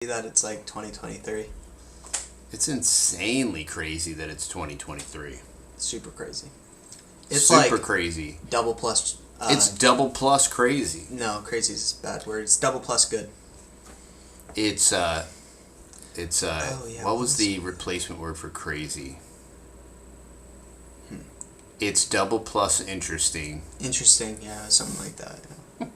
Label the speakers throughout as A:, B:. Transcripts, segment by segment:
A: That it's like 2023.
B: It's insanely crazy that it's 2023.
A: Super crazy. It's
B: super
A: like
B: crazy.
A: Double plus.
B: It's double plus crazy.
A: No, crazy is a bad word. It's double plus good.
B: It's
A: Oh, yeah,
B: what was the replacement word for crazy? It's double plus interesting.
A: Interesting, yeah, something like that. Yeah,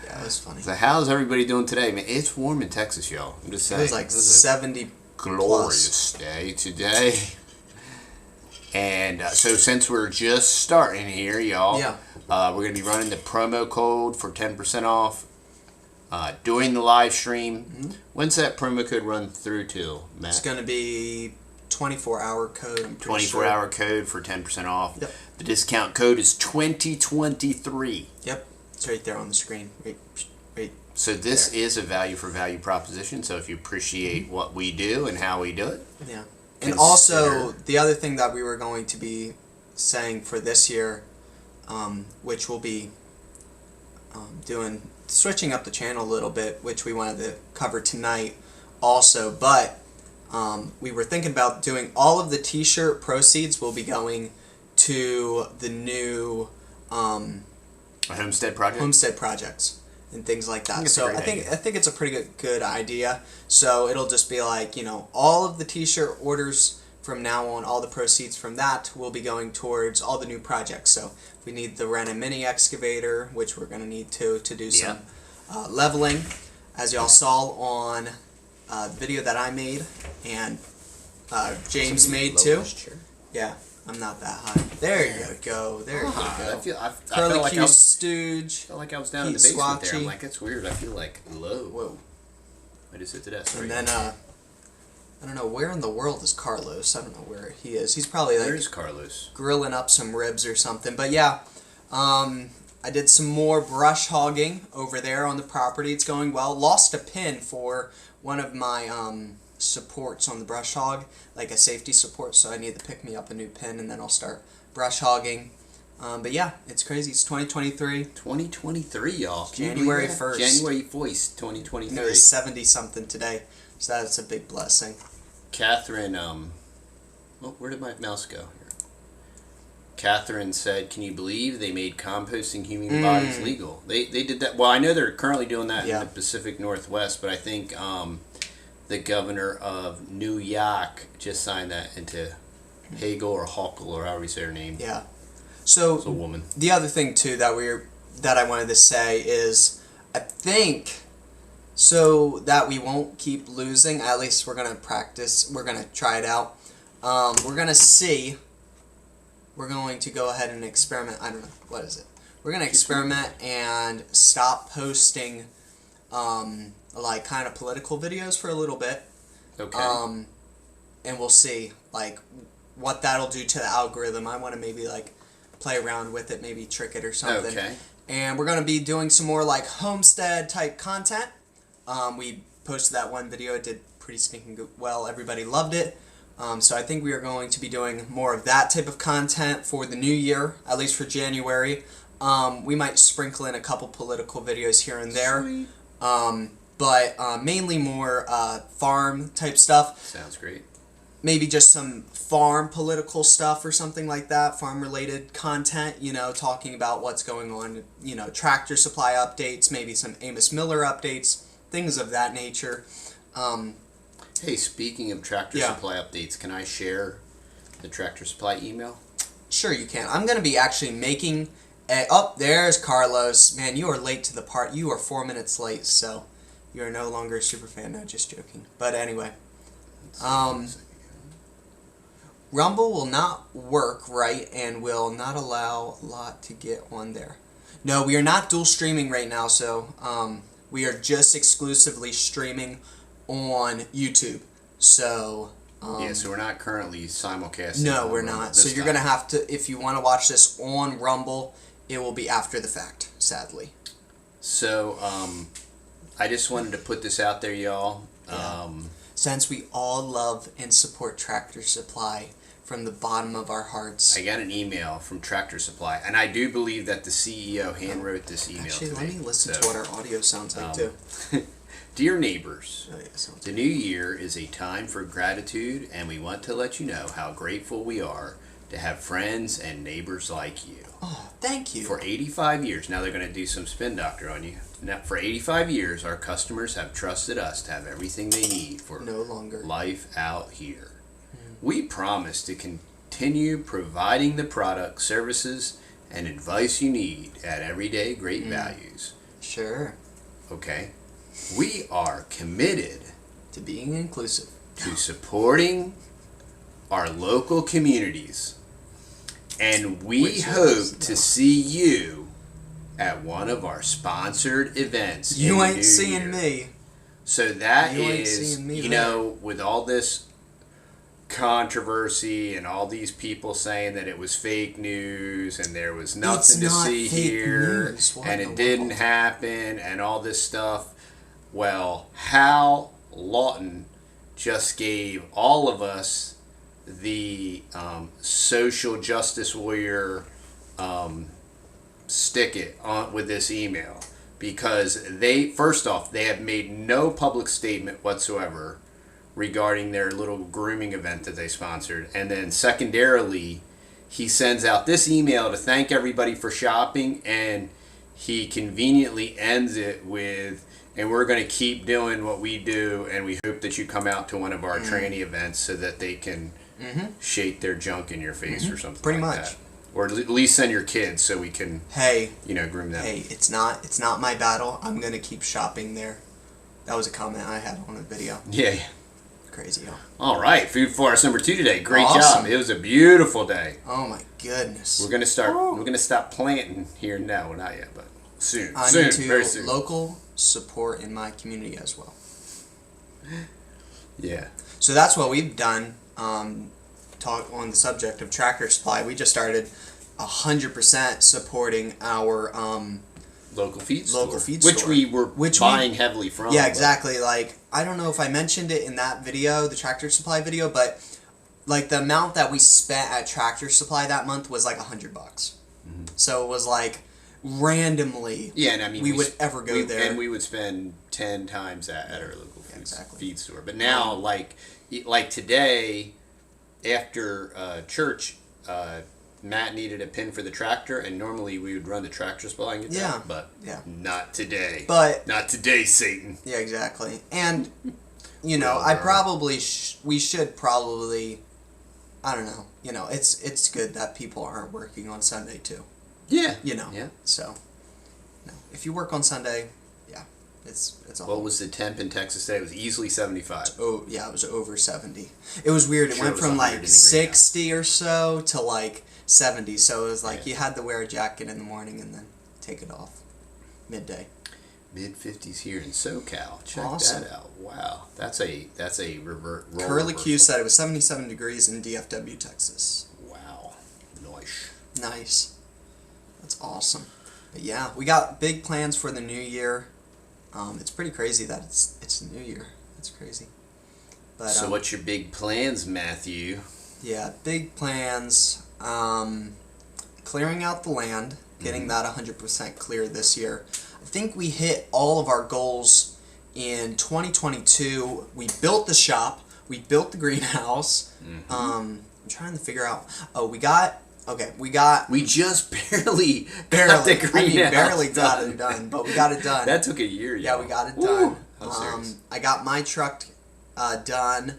A: yeah, it was funny.
B: So how's everybody doing today, man? It's warm in Texas, y'all. I'm just saying.
A: It was like 70
B: glorious day today. And so since we're just starting here, y'all,
A: yeah,
B: we're going to be running the promo code for 10% off during the live stream.
A: Mm-hmm.
B: When's that promo code run through to, Matt?
A: It's going to be 24-hour code.
B: 24-hour code for 10% off.
A: Yep.
B: The discount code is 2023.
A: Yep, it's right there on the screen. Right.
B: So this is a value for value proposition. So if you appreciate what we do and how we do it.
A: Yeah. And also, the other thing that we were going to be saying for this year, which we'll be switching up the channel a little bit, which we wanted to cover tonight also, but we were thinking about doing all of the t-shirt proceeds will be going to the new
B: Homestead projects
A: and things like that. So I think it's a pretty good idea. So it'll just be like, all of the t-shirt orders from now on, all the proceeds from that will be going towards all the new projects. So if we need the rent a mini excavator, which we're going to need to do some leveling, as y'all saw on the video that I made and James made too. Yeah. I'm not that high. There you go. There you go.
B: I
A: Curly
B: felt like
A: Q Stooge.
B: I felt like I was down in the basement there. I'm like, that's weird. I feel like low. Whoa. I just hit the desk.
A: And then, I don't know, where in the world is Carlos? I don't know where he is. He's probably like...
B: Where's Carlos?
A: Grilling up some ribs or something. But yeah, I did some more brush hogging over there on the property. It's going well. Lost a pin for one of my... supports on the brush hog, like a safety support, so I need to pick me up a new pin and then I'll start brush hogging. But yeah, it's crazy. It's 2023.
B: 2023, y'all.
A: January 1st.
B: January 1st, 2023.
A: It was 70 something today, so that's a big blessing.
B: Catherine, where did my mouse go? Here. Catherine said, "Can you believe they made composting human bodies legal?" They did that. Well, I know they're currently doing that in the Pacific Northwest, but I think the governor of New York just signed that into Hagel or Hochul or however you say her name.
A: Yeah. So
B: it's a woman.
A: The other thing too that I wanted to say is I think so that we won't keep losing. At least we're gonna practice. We're gonna try it out. We're gonna see. We're going to go ahead and experiment. I don't know what is it. We're gonna experiment and stop posting. Like kind of political videos for a little bit.
B: Okay.
A: And we'll see like what that'll do to the algorithm. I want to maybe like play around with it, maybe trick it or something.
B: Okay.
A: And we're gonna be doing some more like homestead type content. We posted that one video. It did pretty stinking well. Everybody loved it. So I think we are going to be doing more of that type of content for the new year, at least for January. We might sprinkle in a couple political videos here and there.
B: Sweet.
A: But mainly more farm type stuff.
B: Sounds great.
A: Maybe just some farm political stuff or something like that, farm related content, talking about what's going on, tractor supply updates, maybe some Amos Miller updates, things of that nature.
B: Hey, speaking of tractor supply updates, can I share the tractor supply email?
A: Sure you can. I'm going to be actually making there's Carlos. Man, you are late to the part. You are 4 minutes late, so... You are no longer a super fan. No, just joking. But anyway, Rumble will not work right and will not allow a lot to get on there. No, we are not dual streaming right now, so we are just exclusively streaming on YouTube. So
B: so we're not currently simulcasting.
A: No, we're not. So you're gonna have to, if you want to watch this on Rumble, it will be after the fact, sadly.
B: So I just wanted to put this out there, y'all.
A: Yeah. Since we all love and support Tractor Supply from the bottom of our hearts.
B: I got an email from Tractor Supply, and I do believe that the CEO handwrote this email.
A: Actually, let me listen to what our audio sounds like, too.
B: Dear neighbors,
A: Oh, yeah,
B: the new year is a time for gratitude, and we want to let you know how grateful we are to have friends and neighbors like you.
A: Oh, thank you.
B: For 85 years, now they're going to do some spin doctor on you. Now, for 85 years, our customers have trusted us to have everything they need for
A: no longer
B: life out here. We promise to continue providing the products, services, and advice you need at everyday great values.
A: Sure.
B: Okay? We are committed
A: To being inclusive.
B: to supporting our local communities. And we hope to see you at one of our sponsored events.
A: You ain't seeing me.
B: So that
A: You ain't
B: is,
A: seeing me
B: you
A: there.
B: know, with all this controversy and all these people saying that it was fake news and there was nothing to see here and it didn't happen and all this stuff. Well, Hal Lawton just gave all of us the social justice warrior stick it on with this email, because they, first off, they have made no public statement whatsoever regarding their little grooming event that they sponsored, and then secondarily he sends out this email to thank everybody for shopping, and he conveniently ends it with, and we're going to keep doing what we do, and we hope that you come out to one of our tranny events so that they can shake their junk in your face or something
A: Pretty
B: like
A: much.
B: that. Or at least send your kids so we can,
A: Hey,
B: groom them.
A: hey, it's not my battle. I'm gonna keep shopping there. That was a comment I had on a video.
B: Yeah.
A: Crazy, yo.
B: All right, food for us number 2 today. Great
A: Awesome.
B: job. It was a beautiful day.
A: Oh my goodness.
B: We're gonna start. We're gonna stop planting here now. Well, not yet, but soon.
A: I
B: soon.
A: need to
B: Very soon.
A: local support in my community as well.
B: Yeah.
A: So that's what we've done. Talk on the subject of Tractor Supply. We just started 100% supporting our
B: Local feed
A: Local
B: store,
A: feed
B: which
A: store.
B: we were
A: Which
B: buying heavily from.
A: Yeah,
B: but-
A: exactly. Like, I don't know if I mentioned it in that video, the Tractor Supply video, but like the amount that we spent at Tractor Supply that month was like $100. So it was like randomly.
B: Yeah, and I mean
A: we would ever go there,
B: and we would spend 10 times at our local feed store. But now, like today, after church, Matt needed a pin for the tractor, and normally we would run the Tractor Supply and get that, but not today.
A: But
B: not today, Satan.
A: yeah, exactly. And you know, I probably we should probably, I don't know. You know, it's good that people aren't working on Sunday too.
B: Yeah.
A: You know.
B: Yeah.
A: So, no, if you work on Sunday, yeah, it's all.
B: What was the temp in Texas today? It was easily 75.
A: Oh yeah, it was over 70. It was weird. It
B: Sure,
A: went
B: it was
A: from
B: 100 in
A: like
B: the
A: 60 or so to like 70. So it was like you had to wear a jacket in the morning and then take it off midday.
B: Mid-50s here in SoCal. Check
A: Awesome.
B: that out. Wow, that's a role
A: Curly Q
B: reversal.
A: said it was 77 degrees in DFW, Texas.
B: Wow, nice.
A: Nice. That's awesome. But yeah, we got big plans for the new year. It's pretty crazy that it's the new year. It's crazy. But
B: So what's your big plans, Matthew?
A: yeah, big plans. Clearing out the land, getting that 100% clear this year. I think we hit all of our goals in 2022. We built the shop. We built the greenhouse. I'm trying to figure out. Oh, we just
B: We got the greenhouse
A: barely got
B: done.
A: it done, but we got it done.
B: That took a year.
A: Yeah, we got it done.
B: How serious?
A: I got my truck done.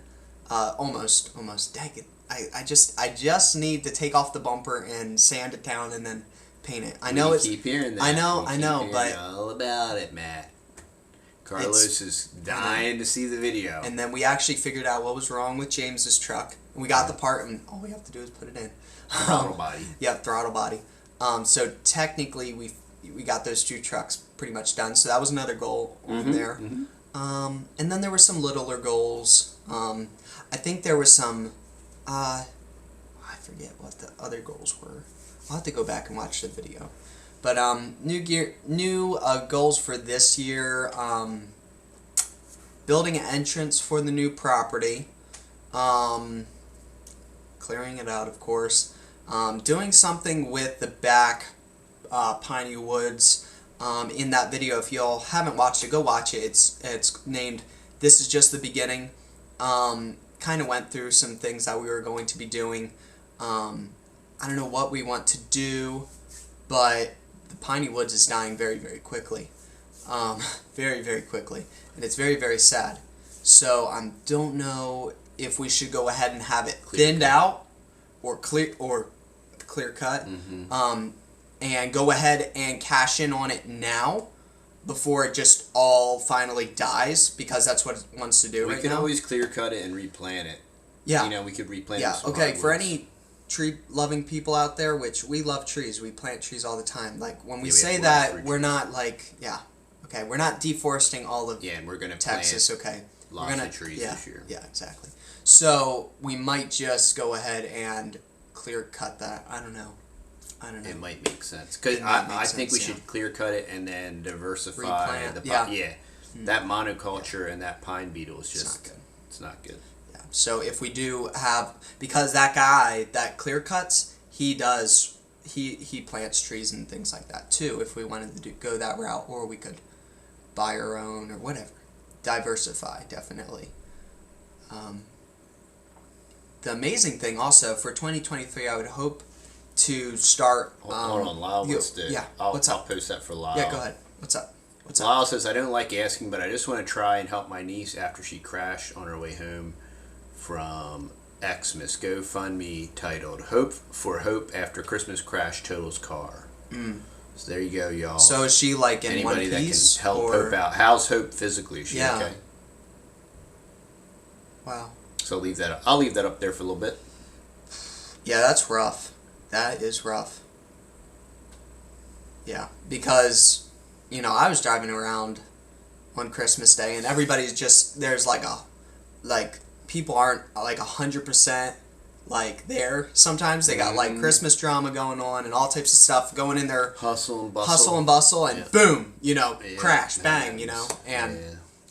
A: Almost. Dang it! I just need to take off the bumper and sand it down and then paint it. I know
B: We
A: it's.
B: keep hearing that.
A: I know,
B: We keep hearing
A: but
B: all about it, Matt. Carlos is dying to see the video.
A: And then we actually figured out what was wrong with James's truck. And we got the part, and all we have to do is put it in.
B: Throttle body.
A: Yeah, throttle body. So technically, we got those 2 trucks pretty much done. So that was another goal on there. And then there were some littler goals. I think there was some. I forget what the other goals were. I'll have to go back and watch the video. But new goals for this year. Building an entrance for the new property. Clearing it out, of course. Doing something with the back Piney woods. in that video. If y'all haven't watched it, go watch it. It's named "This Is Just the Beginning." Kind of went through some things that we were going to be doing. I don't know what we want to do, but the piney woods is dying very, very quickly. Very, very quickly. And it's very, very sad. So I don't know if we should go ahead and have it thinned out or clear cut, and go ahead and cash in on it now before it just all finally dies, because that's what it wants to do right now.
B: We can always clear cut it and replant it.
A: Yeah.
B: You know, we could replant it.
A: Yeah, okay, for any tree-loving people out there, which we love trees, we plant trees all the time. Like, when we say that, we're not, like, okay, we're not deforesting all of
B: and we're going to
A: Texas,
B: plant
A: okay.
B: lots of trees this year.
A: Yeah, exactly. So, we might just go ahead and clear cut that. I don't know.
B: It might make sense. Because I think we should clear cut it and then diversify.
A: Replant.
B: That monoculture and that pine beetle is just...
A: It's not good.
B: It's not good.
A: Yeah. So if we do have... Because that guy that clear cuts, he plants trees and things like that too, if we wanted to go that route. Or we could buy our own or whatever. Diversify, definitely. The amazing thing also, for 2023, I would hope to start...
B: Hold on, Lyle.
A: What's up?
B: I'll post that for Lyle.
A: Yeah, go ahead. What's up?
B: Lyle says, I don't like asking, but I just want to try and help my niece after she crashed on her way home from Xmas. GoFundMe titled Hope After Christmas Crash Totals Car. So there you go, y'all.
A: So is she like in
B: anybody
A: one piece?
B: That can help Hope out. How's Hope physically? Is she okay?
A: Wow.
B: So I'll leave that up there for a little bit.
A: Yeah, that's rough. That is rough. Yeah, because, you know, I was driving around on Christmas Day and everybody's just, there's people aren't like 100% like there. Sometimes they got like Christmas drama going on and all types of stuff going in there.
B: Hustle and
A: bustle and boom, you know, crash, bang, you know, and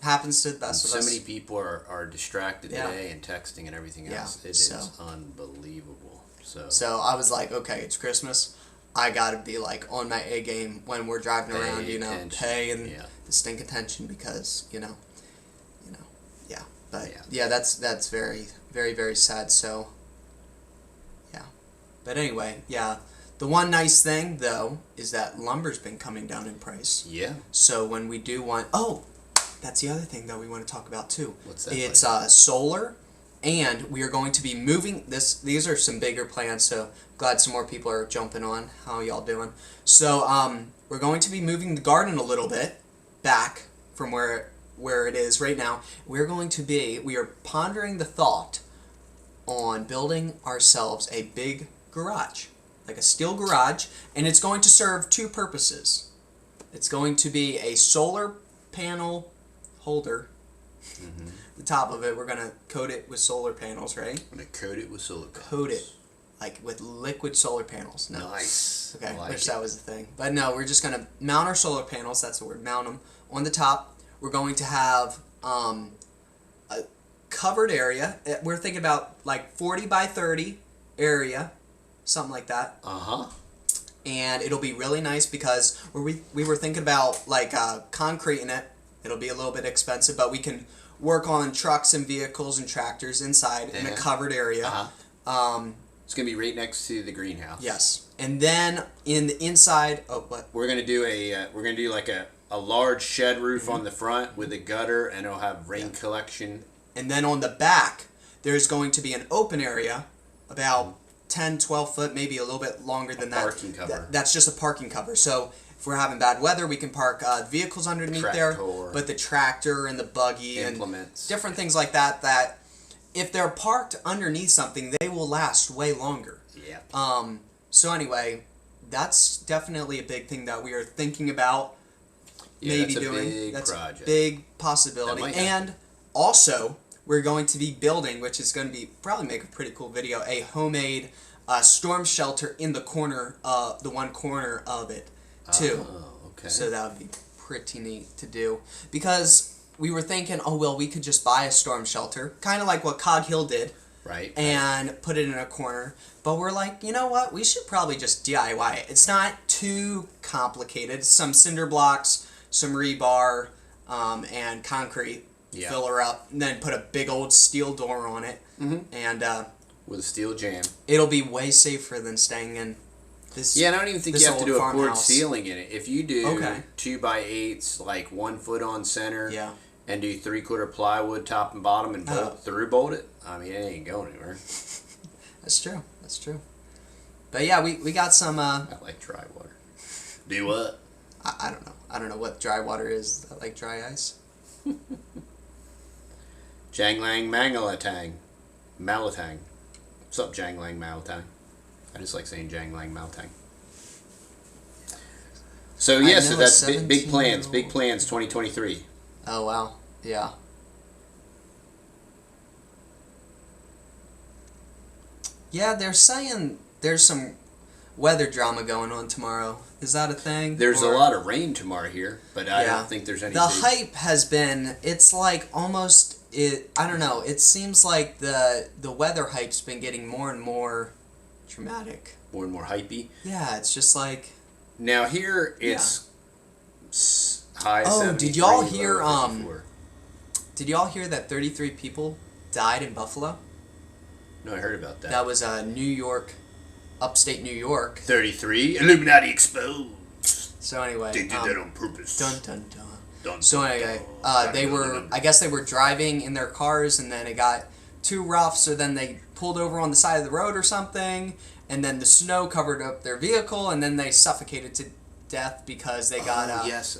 A: happens to the best of us.
B: So many people are distracted today and texting and everything else. It is unbelievable.
A: So I was like, okay, it's Christmas. I gotta be like on my A game when we're driving around, you know, paying distinct attention because, you know, yeah. But that's very, very, very sad. So, yeah. But anyway, the one nice thing though is that lumber's been coming down in price.
B: Yeah.
A: So when we do want, that's the other thing that we want to talk about too.
B: What's that?
A: It's solar. And we are going to be moving this. These are some bigger plans, so glad some more people are jumping on. How y'all doing? So we're going to be moving the garden a little bit back from where it is right now. We are pondering the thought on building ourselves a big garage, like a steel garage, and it's going to serve two purposes. It's going to be a solar panel holder. The top of it, we're going to coat it with solar panels, right?
B: I'm going to coat it with solar panels.
A: Coat it, like with liquid solar panels. No.
B: Nice.
A: Okay, that was the thing. But no, we're just going to mount our solar panels, that's the word, mount them on the top. We're going to have a covered area. We're thinking about like 40 by 30 area, something like that. And it'll be really nice because we were thinking about like concrete in it. It'll be a little bit expensive, but we can work on trucks and vehicles and tractors inside in a covered area.
B: It's gonna be right next to the greenhouse.
A: Yes, and then in the inside,
B: we're gonna do like a large shed roof on the front with a gutter, and it'll have rain collection.
A: And then on the back, there's going to be an open area, about 10, 12 foot, maybe a little bit longer than that.
B: Parking cover.
A: That's just a parking cover. So if we're having bad weather, we can park vehicles underneath there. But the tractor and the buggy
B: implements,
A: and different things like that if they're parked underneath something, they will last way longer.
B: Yeah.
A: So anyway, that's definitely a big thing that we are thinking about maybe doing. That's a big possibility. And also, we're going to be building, which is going to be probably make a pretty cool video, a homemade storm shelter in the corner, the one corner of it too.
B: Okay.
A: So that would be pretty neat to do because we were thinking, we could just buy a storm shelter, kind of like what Cog Hill did.
B: Right.
A: And put it in a corner. But we're like, you know what? We should probably just DIY it. It's not too complicated. Some cinder blocks, some rebar, and concrete.
B: Yeah.
A: Fill her up, and then put a big old steel door on it. And
B: with a steel jam.
A: It'll be way safer than staying in this.
B: Yeah, and I don't even think you have to do a poured
A: farmhouse.
B: ceiling in it. If you do 2x8s, like 1 foot on center, and do 3/4 plywood top and bottom and bolt it, I mean, it ain't going anywhere.
A: That's true. That's true. But yeah, we got some.
B: I like dry water. Do what?
A: I don't know. I don't know what dry water is. I like dry ice.
B: Janglang Mangalatang. Malatang. What's up, Janglang Malatang? I just like saying Janglang Malatang. So yeah, so that's big plans. Big plans 2023.
A: Oh wow. Yeah. Yeah, they're saying there's some weather drama going on tomorrow. Is that a thing?
B: There's a lot of rain tomorrow here, but I don't think there's any.
A: The hype has been. It's like almost. I don't know. It seems like the weather hype's been getting more and more dramatic.
B: More and more hypey.
A: Yeah, it's just like.
B: Now here it's high.
A: Oh, did y'all hear? Did y'all hear that 33 people died in Buffalo?
B: No, I heard about that.
A: That was New York, upstate New York.
B: 33 Illuminati exposed.
A: So anyway,
B: they did that on purpose.
A: Dun dun dun.
B: So
A: anyway, I guess they were driving in their cars, and then it got too rough, so then they pulled over on the side of the road or something, and then the snow covered up their vehicle, and then they suffocated to death because they got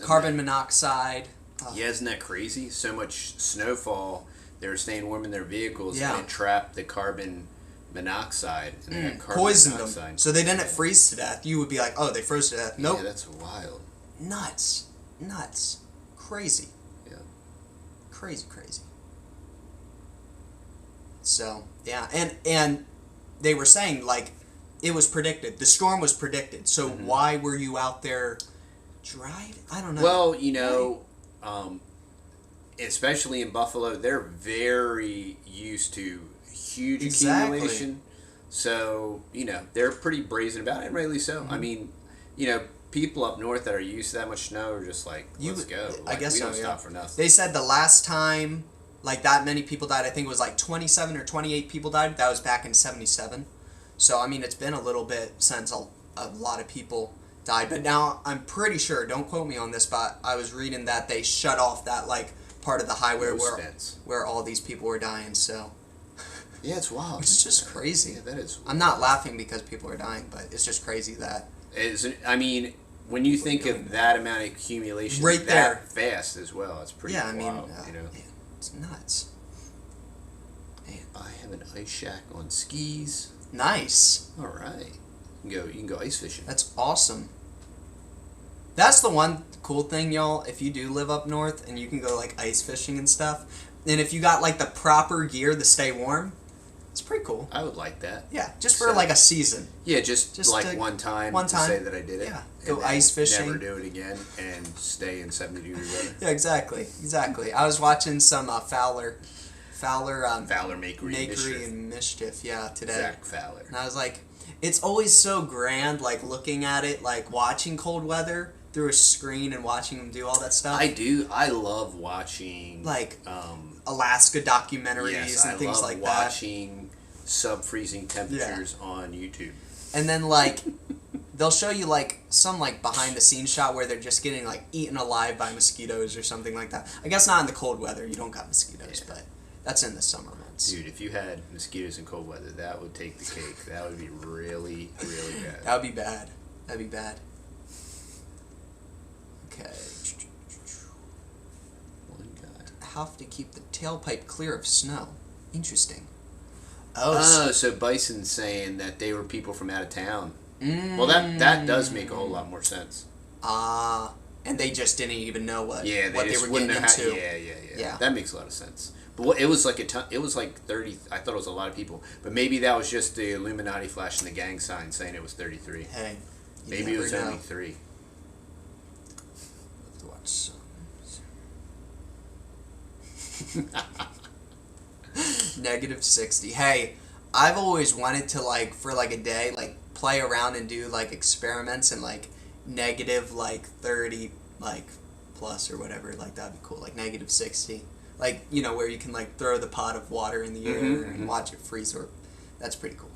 A: carbon monoxide.
B: Yeah, isn't that crazy? So much snowfall, they were staying warm in their vehicles,
A: and
B: it trapped the carbon monoxide, and they had carbon
A: poisoned
B: monoxide.
A: them, so they didn't freeze to death. You would be like, oh, they froze to death. Nope.
B: Yeah, that's wild.
A: Nuts. Crazy.
B: Yeah.
A: Crazy. So, yeah. And they were saying, like, it was predicted. The storm was predicted. So why were you out there dried? I don't know.
B: Well, you know, especially in Buffalo, they're very used to huge accumulation. So, you know, they're pretty brazen about it, and rightly so. I mean, you know, people up north that are used to that much snow are just like, let's go. Like,
A: I guess
B: we don't stop for nothing.
A: They said the last time, like, that many people died, I think it was like 27 or 28 people died. That was back in 77. So, I mean, it's been a little bit since a lot of people died. But now, I'm pretty sure, don't quote me on this, but I was reading that they shut off that, like, part of the highway where all these people were dying, so...
B: Yeah, it's wild.
A: Which is just crazy.
B: Yeah, that is.
A: I'm not laughing because people are dying, but it's just crazy that...
B: I mean, when you think of that amount of accumulation
A: right there
B: fast as well, it's pretty wild, you know?
A: Man, it's nuts. Man.
B: I have an ice shack on skis.
A: Nice.
B: All right. You can go ice fishing.
A: That's awesome. That's the one cool thing, y'all. If you do live up north and you can go, like, ice fishing and stuff, and if you got, like, the proper gear to stay warm, it's pretty cool.
B: I would like that.
A: Yeah, just for like a season.
B: Yeah, just like one time to say that I did it.
A: Yeah, go ice fishing.
B: Never do it again and stay in 70-degree weather.
A: Yeah, exactly. I was watching some Fowler
B: Makery
A: and Mischief, today.
B: Zach Fowler.
A: And I was like, it's always so grand, like looking at it, like watching cold weather through a screen and watching them do all that stuff.
B: I do. I love watching
A: like Alaska documentaries and things like that.
B: I love watching sub-freezing temperatures on YouTube.
A: And then like they'll show you like some like behind the scenes shot where they're just getting like eaten alive by mosquitoes or something like that. I guess not in the cold weather. You don't got mosquitoes, but that's in the summer months.
B: Dude, if you had mosquitoes in cold weather, that would take the cake. That would be really, really bad.
A: That would be bad. That'd be bad. Okay.
B: One guy.
A: Have to keep the tailpipe clear of snow. Interesting.
B: Oh, so Bison's saying that they were people from out of town. Well, that does make a whole lot more sense.
A: And they just didn't even know what
B: they
A: were getting into.
B: Yeah. That makes a lot of sense. But it was like it was like 30. I thought it was a lot of people, but maybe that was just the Illuminati flashing the gang sign saying it was 33.
A: Hey,
B: maybe it was only 3.
A: Let's watch some. Negative 60. Hey, I've always wanted to, like, for like a day, like, play around and do like experiments and like negative like 30 like plus or whatever. Like, that'd be cool. Like negative 60. Like, you know, where you can like throw the pot of water in the air and watch it freeze. Or that's pretty cool.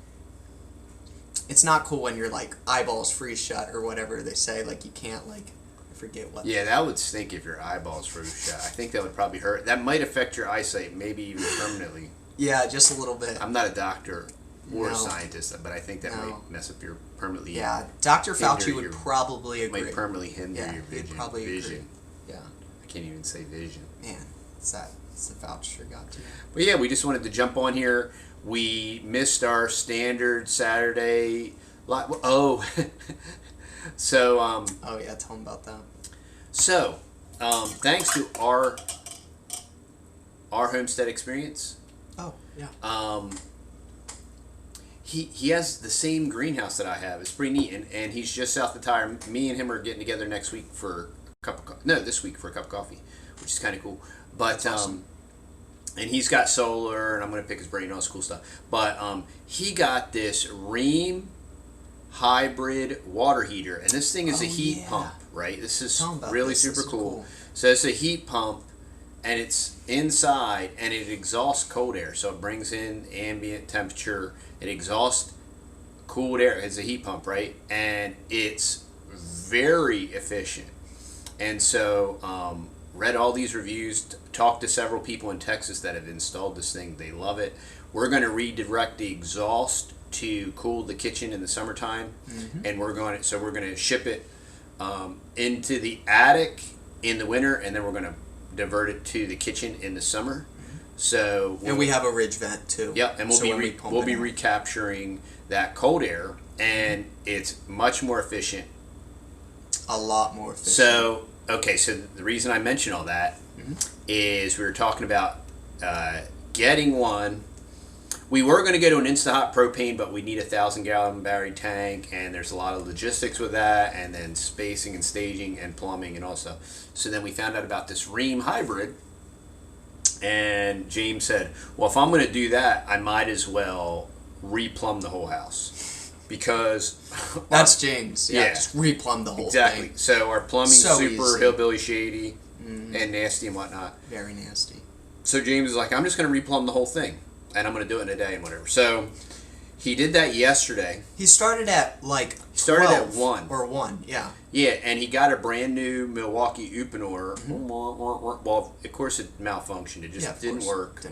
A: It's not cool when your like eyeballs freeze shut or whatever they say. Like, you can't, like, I forget what.
B: Yeah, that would stink if your eyeballs froze shut. I think that would probably hurt. That might affect your eyesight, maybe even permanently.
A: Yeah, just a little bit.
B: I'm not a doctor or a scientist, but I think that might mess up your permanently.
A: Yeah, Dr. Fauci would probably agree.
B: Might permanently hinder your vision.
A: He'd probably
B: vision.
A: Agree. Yeah.
B: I can't even say vision.
A: Man, it's the Fauci got to.
B: But yeah, we just wanted to jump on here. We missed our standard Saturday. Oh, so
A: oh yeah, tell them about that.
B: So, thanks to our Homestead experience.
A: Oh yeah.
B: He has the same greenhouse that I have. It's pretty neat, and he's just south of Tyre. Me and him are getting together next week for a cup of this week for a cup of coffee, which is kind of cool. But
A: that's awesome.
B: And he's got solar, and I'm gonna pick his brain on all this cool stuff. But he got this Rheem hybrid water heater, and this thing is a heat pump, right? This is really super cool. So it's a heat pump, and it's inside, and it exhausts cold air, so it brings in ambient temperature. It exhausts cooled air. It's a heat pump, right? And it's very efficient. And so read all these reviews, talked to several people in Texas that have installed this thing. They love it. We're going to redirect the exhaust to cool the kitchen in the summertime, and we're going to ship it into the attic in the winter, and then we're going to divert it to the kitchen in the summer. So
A: and we have a ridge vent too.
B: Yep, and we'll be recapturing that cold air, and it's much more efficient.
A: A lot more efficient.
B: So okay, so the reason I mention all that is we were talking about getting one. We were going to go to an Insta-Hot propane, but we need a 1,000-gallon battery tank, and there's a lot of logistics with that, and then spacing and staging and plumbing and all stuff. So then we found out about this Rheem hybrid, and James said, well, if I'm going to do that, I might as well replumb the whole house. Because...
A: That's James. Yeah, just replumb the whole thing.
B: Exactly. So our plumbing's super
A: easy.
B: Hillbilly shady and nasty and whatnot.
A: Very nasty.
B: So James is like, I'm just going to replumb the whole thing. And I'm going to do it in a day and whatever. So he did that yesterday.
A: He started at like
B: 1.
A: Or 1, yeah.
B: Yeah, and he got a brand new Milwaukee Uponor. Well, of course it malfunctioned. It just didn't work.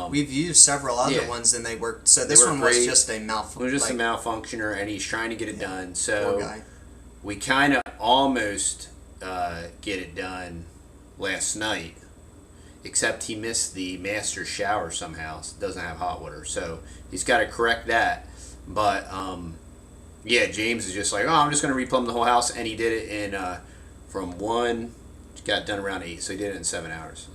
A: We've used several other ones and they worked. So this one was just a malfunction.
B: It was just a malfunctioner, and he's trying to get it done. So we kind of almost get it done last night. Except he missed the master shower somehow. So it doesn't have hot water. So he's got to correct that. But, yeah, James is just like, oh, I'm just going to replumb the whole house. And he did it in, from 1, got done around 8. So he did it in 7 hours.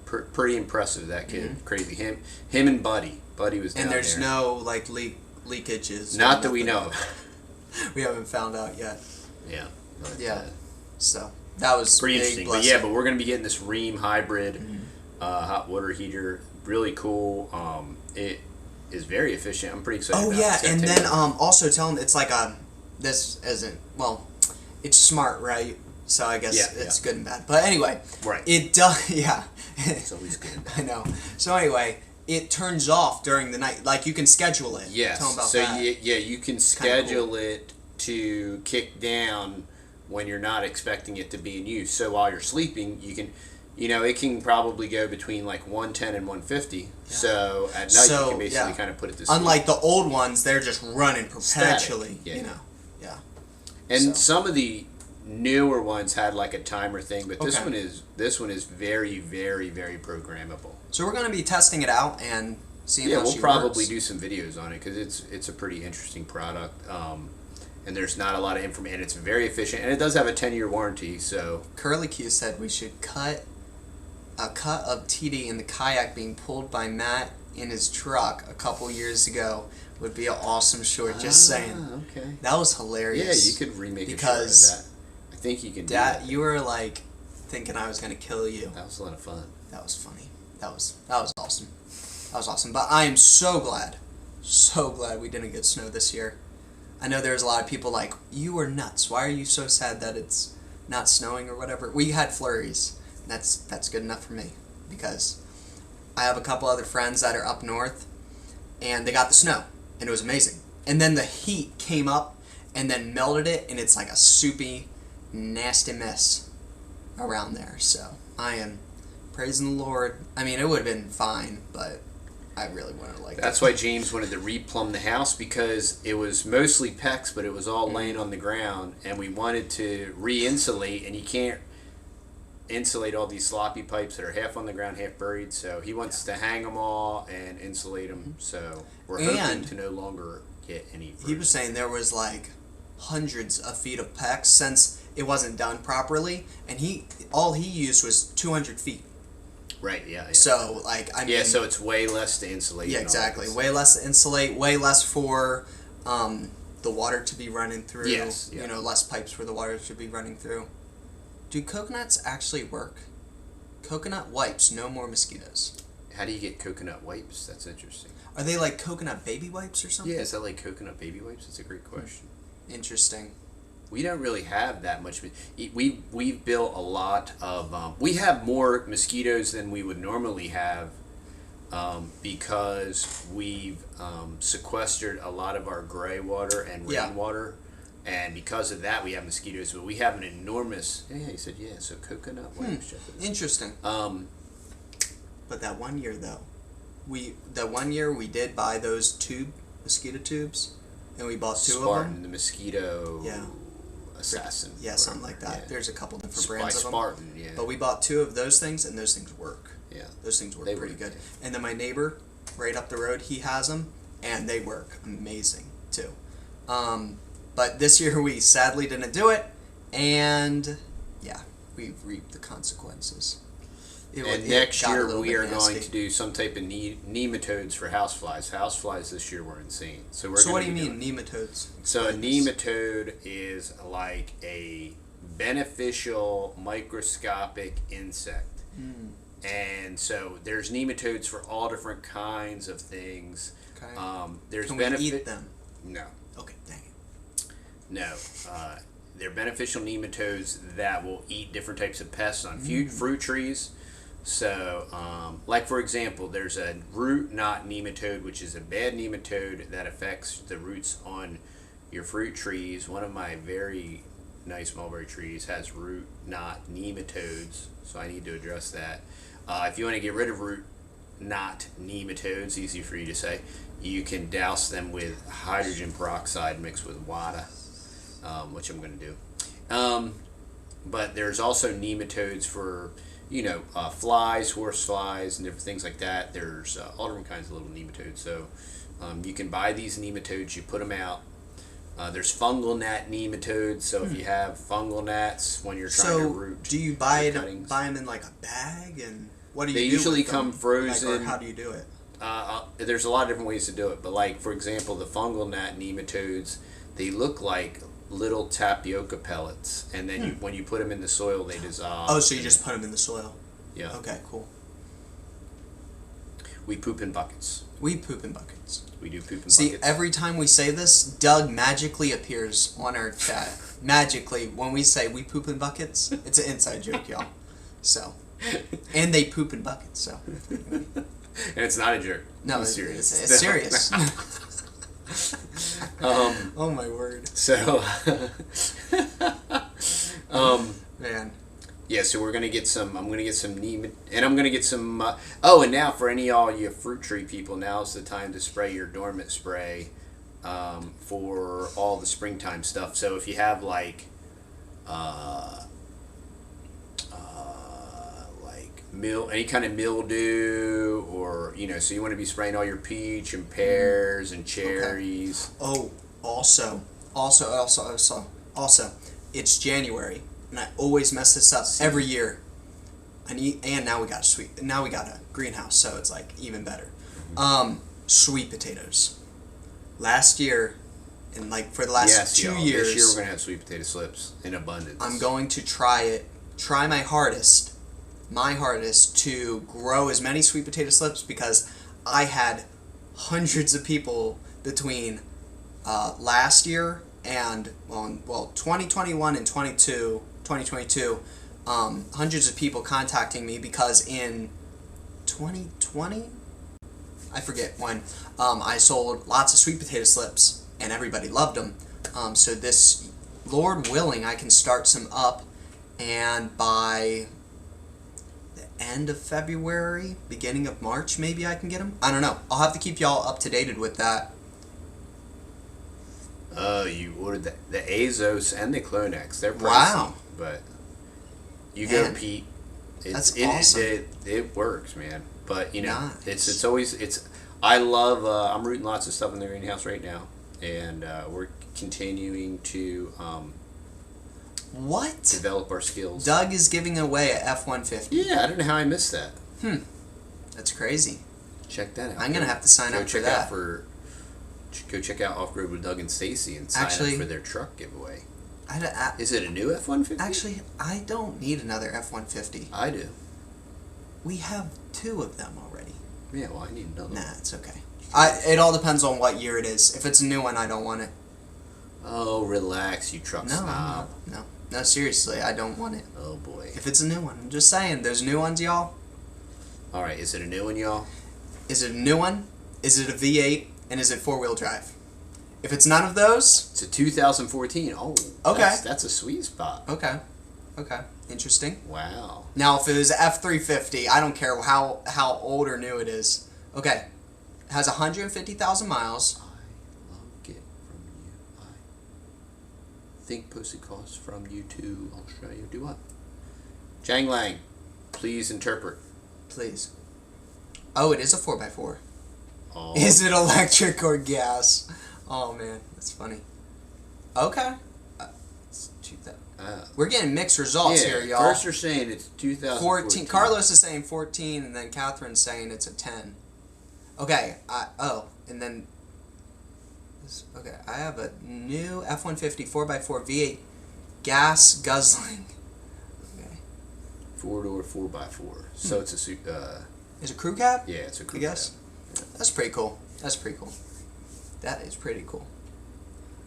B: Pretty impressive, that kid. Crazy. Him and Buddy. Buddy was down there.
A: And there's no, like, leakages.
B: Not that we know of.
A: We haven't found out yet.
B: Yeah. But,
A: so that was
B: pretty interesting.
A: Blessing.
B: But yeah, we're going to be getting this Rheem hybrid hot water heater. Really cool. It is very efficient. I'm pretty excited about it.
A: Oh yeah, and then also tell them it's like this isn't, well, it's smart, right? So I guess it's good and bad. But anyway, it does.
B: It's always good.
A: I know. So anyway, it turns off during the night. Like, you can schedule it.
B: Yes.
A: Tell them about
B: so
A: that.
B: you can schedule it to kick down when you're not expecting it to be in use. So while you're sleeping, you can, it can probably go between like 110 and 150. Yeah. So at night you can basically kind of put it to sleep.
A: Unlike the old ones, they're just running perpetually.
B: Yeah. And some of the newer ones had like a timer thing, but this one is very, very, very programmable. So
A: we're going to be testing it out and seeing how she works.
B: We'll probably do some videos on it because it's a pretty interesting product. And there's not a lot of information, and it's very efficient, and it does have a 10-year warranty. So
A: Curly Q said we should cut a cut of TD in the kayak being pulled by Matt in his truck a couple years ago would be an awesome short. Just saying. Okay. That was hilarious.
B: Yeah, you could remake a short of that. I think you can do that.
A: You were like thinking I was gonna kill you.
B: That was a lot of fun.
A: That was funny. That was awesome. That was awesome. But I am so glad we didn't get snow this year. I know there's a lot of people like, you are nuts. Why are you so sad that it's not snowing or whatever? We had flurries. And that's good enough for me because I have a couple other friends that are up north and they got the snow and it was amazing. And then the heat came up and then melted it and it's like a soupy, nasty mess around there. So I am praising the Lord. I mean, it would have been fine, but I really wanted to like
B: That's why James wanted to replumb the house because it was mostly PEX, but it was all laying on the ground, and we wanted to re-insulate, and you can't insulate all these sloppy pipes that are half on the ground, half buried. So he wants to hang them all and insulate them. So we're hoping to no longer get any.
A: He was saying there was like hundreds of feet of PEX since it wasn't done properly, and all he used was 200 feet.
B: Right, yeah.
A: So, like, I mean...
B: Yeah, so it's way less to insulate.
A: Yeah, exactly. Way less to insulate, way less for the water to be running through.
B: Yes, yeah.
A: You know, less pipes for the water to be running through. Do coconuts actually work? Coconut wipes, no more mosquitoes.
B: How do you get coconut wipes? That's interesting.
A: Are they like coconut baby wipes or something?
B: Yeah, is that like coconut baby wipes? That's a great question.
A: Interesting.
B: We don't really have that much. We've built a lot of. We have more mosquitoes than we would normally have because we've sequestered a lot of our gray water and rainwater, and because of that, we have mosquitoes. But we have an enormous. Yeah, he said yeah. So coconut wipes.
A: Interesting. But that one year though, we did buy those mosquito tubes, and we bought two of them.
B: The mosquito.
A: Yeah.
B: Assassin.
A: Yeah, something like that. Yeah. There's a couple different brands of them.
B: Spartan, yeah.
A: But we bought two of those things, and those things work.
B: Yeah.
A: Those things work pretty good. And then my neighbor, right up the road, he has them, and they work amazing, too. But this year we sadly didn't do it, and, yeah, we've reaped the consequences.
B: Next year we are going to do some type of nematodes for houseflies. Houseflies this year were insane. So
A: what do you mean nematodes?
B: So a nematode is like a beneficial microscopic insect. And so there's nematodes for all different kinds of things.
A: Okay.
B: There's
A: Can we eat them?
B: No.
A: Okay, dang it.
B: No. They're beneficial nematodes that will eat different types of pests on fruit trees. So, like for example, there's a root knot nematode, which is a bad nematode that affects the roots on your fruit trees. One of my very nice mulberry trees has root knot nematodes, so I need to address that. If you want to get rid of root knot nematodes, easy for you to say, you can douse them with hydrogen peroxide mixed with water, which I'm going to do. But there's also nematodes for flies, horse flies, and different things like that. There's all different kinds of little nematodes. So you can buy these nematodes, you put them out. There's fungal gnat nematodes. So if you have fungal gnats when you're trying to root,
A: do you buy them in like a bag, and what do you do?
B: They usually
A: with them?
B: come frozen.
A: Like, or how do you do it?
B: There's a lot of different ways to do it, but like for example, the fungal gnat nematodes, they look like little tapioca pellets, and then when you put them in the soil, they dissolve.
A: Oh, so you just put them in the soil?
B: Yeah.
A: Okay, cool.
B: We poop in buckets.
A: We poop in buckets.
B: We do poop in buckets.
A: See, every time we say this, Doug magically appears on our chat. Magically, when we say we poop in buckets, it's an inside joke, y'all. So, and they poop in buckets, so.
B: And it's not a joke.
A: No, it's serious. It's serious. Oh my word.
B: So,
A: man.
B: Yeah, so we're gonna get some. I'm gonna get some neem, and I'm gonna get some. And now for any of all you fruit tree people, now's the time to spray your dormant spray for all the springtime stuff. So if you have like any kind of mildew, or so you want to be spraying all your peach and pears and cherries.
A: Okay. Oh, also, it's January, and I always mess this up every year. And now we got a greenhouse, so it's like even better. Sweet potatoes. Last year, and like for the last 2 years,
B: this year we're gonna have sweet potato slips in abundance.
A: I'm going to try my hardest to grow as many sweet potato slips, because I had hundreds of people between last year and 2021 and 2022, hundreds of people contacting me because in 2020, I forget when, I sold lots of sweet potato slips and everybody loved them. So this, Lord willing, I can start some up, and by the end of February, beginning of March, maybe I can get them. I don't know. I'll have to keep y'all up to date with that.
B: You ordered the Azos and the Clonex. They're pricey. Wow. But you go, Pete.
A: That's awesome.
B: It works, man. But, you know,
A: nice.
B: it's always, I love, I'm rooting lots of stuff in the greenhouse right now. And we're continuing to develop our skills.
A: Doug is giving away a F-150.
B: Yeah, I don't know how I missed that.
A: That's crazy.
B: Check that out.
A: I'm going to have to sign up for that.
B: Go check out Off-Road with Doug and Stacy and sign up for their truck giveaway. Is it a new F-150?
A: Actually, I don't need another F-150.
B: I do.
A: We have 2 of them already.
B: Yeah, well, I need another one.
A: Nah, it's okay. It all depends on what year it is. If it's a new one, I don't want it.
B: Oh, relax, you truck snob.
A: No, seriously, I don't want it.
B: Oh, boy.
A: If it's a new one. I'm just saying, there's new ones, y'all.
B: All right, is it a new one, y'all?
A: Is it a new one? Is it a V8? And is it 4-wheel drive? If it's none of those...
B: It's a 2014. Oh,
A: okay.
B: That's a sweet spot.
A: Okay. Interesting.
B: Wow.
A: Now, if it was F-350, I don't care how old or new it is. Okay. It has 150,000 miles.
B: I love get from you. I think posted costs from you to Australia. Do what? Jang Lang, please interpret.
A: Please. Oh, it is a 4x4.
B: Oh.
A: Is it electric or gas? Oh, man. That's funny. Okay. It's 2000. We're getting mixed results here, y'all.
B: First they're saying it's 2014.
A: Carlos is saying 14, and then Catherine's saying it's a 10. Okay. And then... Okay, I have a new F-150 4x4 V8 gas guzzling. Okay.
B: 4-door 4x4. So it's a...
A: Is it crew cab?
B: Yeah, it's a crew
A: cab. Yeah. That's pretty cool. That is pretty cool.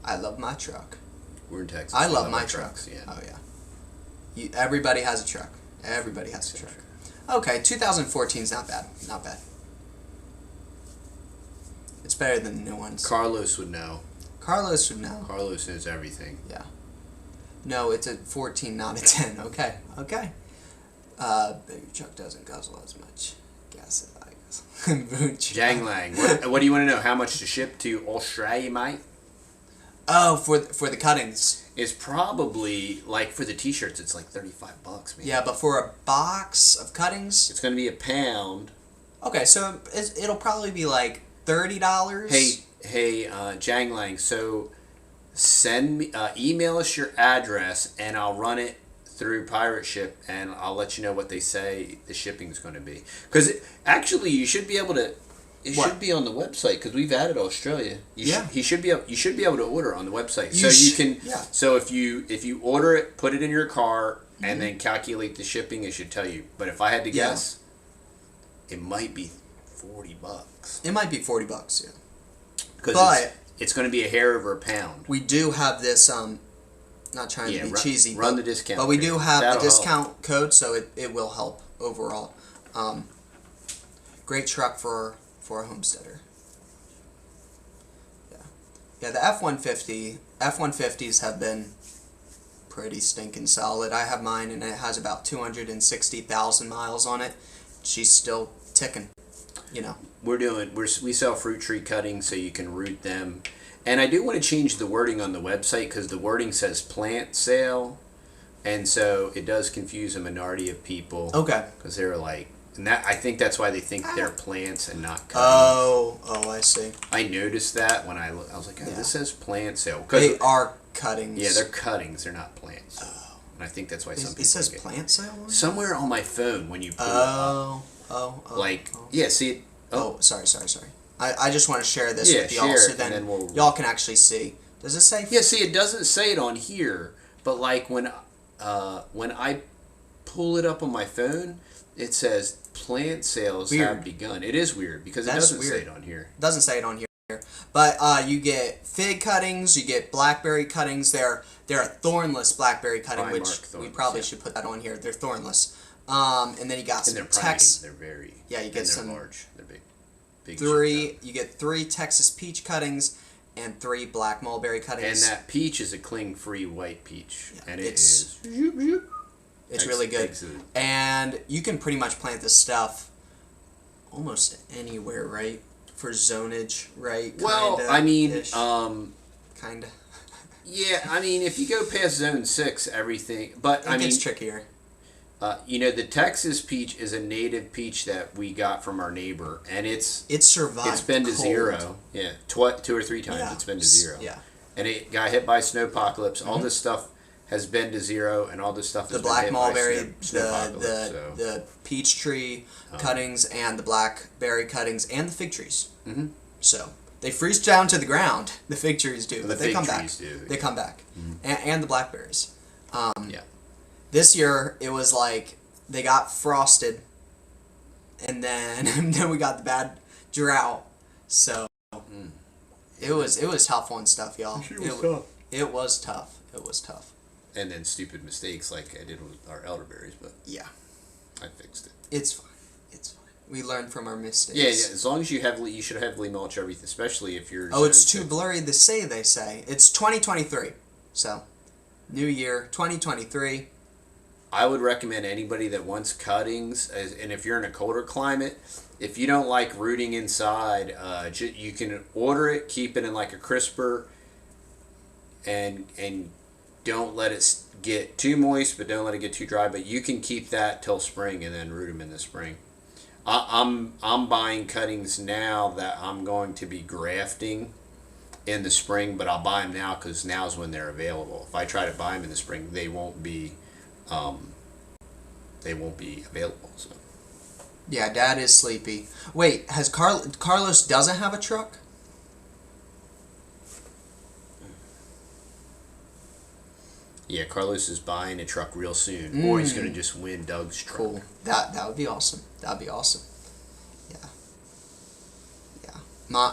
A: I love my truck.
B: We're in Texas.
A: I love my truck.
B: Yeah.
A: Oh, yeah. Everybody has a truck. Everybody has a truck. Okay, 2014 is not bad. Not bad. It's better than the new ones.
B: Carlos would know.
A: Carlos would know.
B: Carlos knows everything.
A: Yeah. No, it's a 14, not a 10. Okay. Baby truck doesn't guzzle as much gas as I guess.
B: Jang Lang, what do you want to know? How much to ship to Australia, mate?
A: Oh, for the cuttings.
B: It's probably, like, for the t-shirts, it's like $35, man.
A: Yeah, but for a box of cuttings...
B: It's going to be £1.
A: Okay, so it'll probably be like $30.
B: Hey, Jang Lang, so send me, email us your address, and I'll run it through Pirate Ship, and I'll let you know what they say the shipping's going to be. Because actually, you should be able to... It should be on the website because we've added Australia. You should be able to order on the website. You can. Yeah. So if you order it, put it in your car, and then calculate the shipping, it should tell you. But if I had to guess, it might be $40.
A: It might be $40. Yeah.
B: Because it's going to be a hair over a pound.
A: We do have this. Not trying to be cheesy.
B: Run the discount.
A: But we do have the discount code, so it will help overall. Great truck for a homesteader. Yeah, the F-150s have been pretty stinking solid. I have mine, and it has about 260,000 miles on it. She's still ticking, you know.
B: We sell fruit tree cuttings, so you can root them. And I do want to change the wording on the website because the wording says plant sale, and so it does confuse a minority of people.
A: Okay.
B: Because they're like, and I think that's why they think they're plants and not cuttings.
A: Oh, I see.
B: I noticed that when I was like, this says plant sale.
A: They are cuttings.
B: Yeah, they're cuttings. They're not plants. Oh. And I think that's why some people...
A: It says plant sale?
B: Somewhere on my phone when you pull it up. Yeah, see it...
A: Oh, sorry. I just want to share this with y'all so then y'all can actually see. Does it say...
B: Yeah, see, it doesn't say it on here, but like when I pull it up on my phone, it says plant sales
A: Weird.
B: have begun. It is weird because it doesn't say it on here.
A: Doesn't say it on here. But you get fig cuttings, you get blackberry cuttings. They're thornless blackberry cutting, which we probably should put that on here. They're thornless. And then you got some
B: they're very
A: you get some
B: large. They're big.
A: You get 3 Texas peach cuttings and 3 black mulberry cuttings.
B: And that peach is a cling-free white peach, and
A: it's really good. And you can pretty much plant this stuff almost anywhere, right? For zonage, right?
B: Well, I mean,
A: kind of.
B: Yeah, I mean, if you go past zone 6, everything. But
A: it gets trickier.
B: The Texas peach is a native peach that we got from our neighbor, and it survived. It's been to zero. Yeah, 2 or 3 times it's been to zero.
A: Yeah,
B: and it got hit by snowpocalypse. All this stuff has been to zero, and all this stuff has been hit by snowpocalypse.
A: The peach tree cuttings and the blackberry cuttings and the fig trees. Mm-hmm. So they freeze down to the ground. The fig trees do, but they come back. They come back, and the blackberries.
B: Yeah.
A: This year it was like they got frosted, and then we got the bad drought. So it was tough on stuff, y'all. It was tough. It was tough.
B: And then stupid mistakes like I did with our elderberries, but
A: yeah,
B: I fixed it.
A: It's fine. It's fine. We learn from our mistakes.
B: Yeah. As long as you should heavily mulch everything, especially if you're.
A: Oh, it's too blurry to say. They say it's 2023, so new year 2023.
B: I would recommend anybody that wants cuttings, and if you're in a colder climate, if you don't like rooting inside, you can order it, keep it in like a crisper, and don't let it get too moist, but don't let it get too dry. But you can keep that till spring and then root them in the spring. I'm buying cuttings now that I'm going to be grafting in the spring, but I'll buy them now because now's when they're available. If I try to buy them in the spring, they won't be available. So.
A: Yeah, Dad is sleepy. Wait, has Carlos doesn't have a truck?
B: Yeah, Carlos is buying a truck real soon, or he's gonna just win Doug's truck.
A: Cool. That would be awesome. That'd be awesome. Yeah.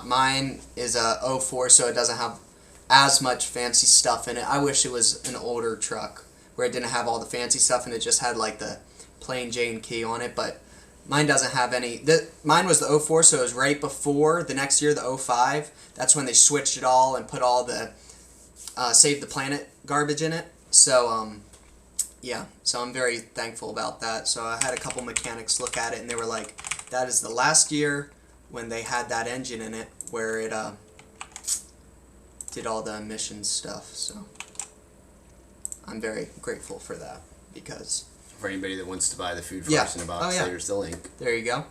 A: Mine is a 04, so it doesn't have as much fancy stuff in it. I wish it was an older truck where it didn't have all the fancy stuff and it just had like the plain Jane key on it, but mine doesn't have any. Mine was the 04, so it was right before the next year, the 05. That's when they switched it all and put all the Save the Planet garbage in it. So, so I'm very thankful about that. So I had a couple mechanics look at it and they were like, that is the last year when they had that engine in it where it did all the emissions stuff. So I'm very grateful for that because...
B: For anybody that wants to buy the food for us in a box, there's the link.
A: There you go.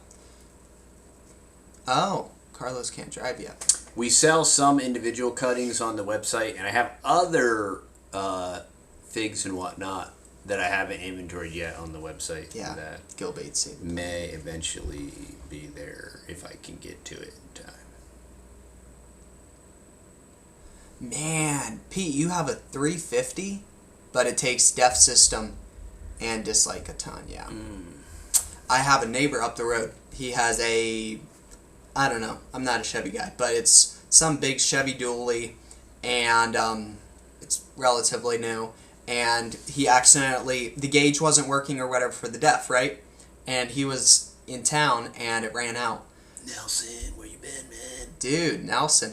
A: Oh, Carlos can't drive yet.
B: We sell some individual cuttings on the website, and I have other figs and whatnot that I haven't inventoried yet on the website.
A: Yeah,
B: that
A: Gilbait's
B: may eventually be there if I can get to it in time.
A: Man, Pete, you have a 350, but it takes def system and dislike a ton, yeah. I have a neighbor up the road. He has a, I don't know, I'm not a Chevy guy, but it's some big Chevy dually, and it's relatively new, and he accidentally, the gauge wasn't working or whatever for the def, right? And he was in town, and it ran out.
B: Nelson, where you been, man?
A: Dude, Nelson,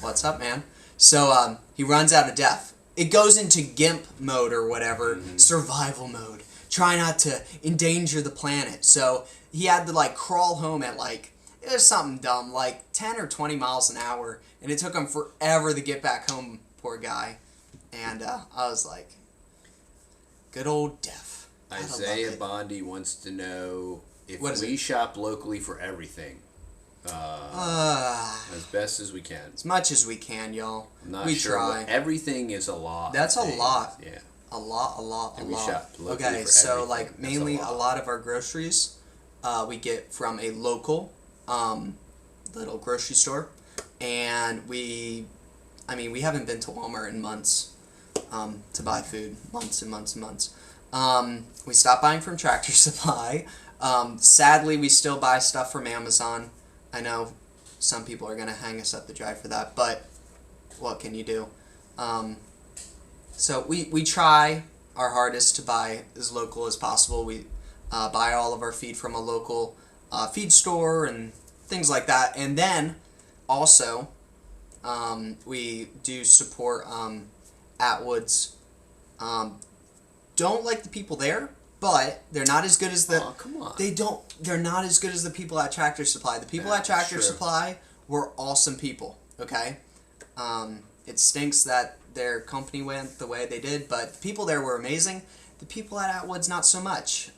A: what's up, man? So he runs out of def. It goes into GIMP mode or whatever, survival mode. Try not to endanger the planet. So he had to like crawl home at like, it was something dumb, like 10 or 20 miles an hour. And it took him forever to get back home, poor guy. And I was like, good old def.
B: Isaiah Bondi wants to know if we shop locally for everything. As best as we can.
A: As much as we can, y'all.
B: I'm not sure. Try. Everything is a lot.
A: That's a lot.
B: Yeah.
A: A lot.
B: We shop locally
A: okay,
B: for
A: so
B: everything.
A: like mainly a lot of our groceries we get from a local little grocery store, and we haven't been to Walmart in months to buy food. Months and months and months. We stopped buying from Tractor Supply. Sadly, we still buy stuff from Amazon. I know some people are going to hang us up the dry for that, but what can you do? So we try our hardest to buy as local as possible. We buy all of our feed from a local feed store and things like that. And then also we do support Atwood's. Don't like the people there, but they're not as good as the.
B: Oh, come on.
A: They're not as good as the people at Tractor Supply. The people at Tractor Supply were awesome people. Okay, it stinks that their company went the way they did, but the people there were amazing. The people at Atwood's not so much.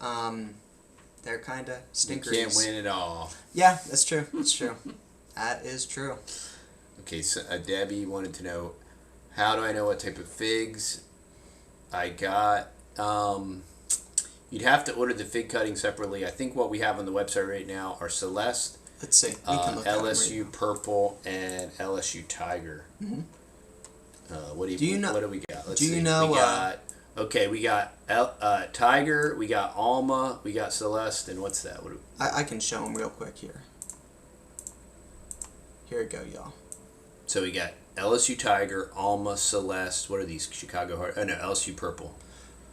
A: They're kind of stinkers.
B: You can't win it all.
A: Yeah, that's true. That's true. That is true.
B: Okay, so Debbie wanted to know, how do I know what type of figs I got? You'd have to order the fig cutting separately. I think what we have on the website right now are Celeste,
A: Let's see. We can look
B: LSU
A: right
B: Purple, and LSU Tiger.
A: Mm-hmm.
B: What do we got? Let's
A: do you
B: see.
A: know?
B: We got Tiger, we got Alma, we got Celeste, and what's that?
A: I can show them real quick here. Here we go, y'all.
B: So we got LSU Tiger, Alma, Celeste. What are these? Chicago Heart? Oh no, LSU Purple.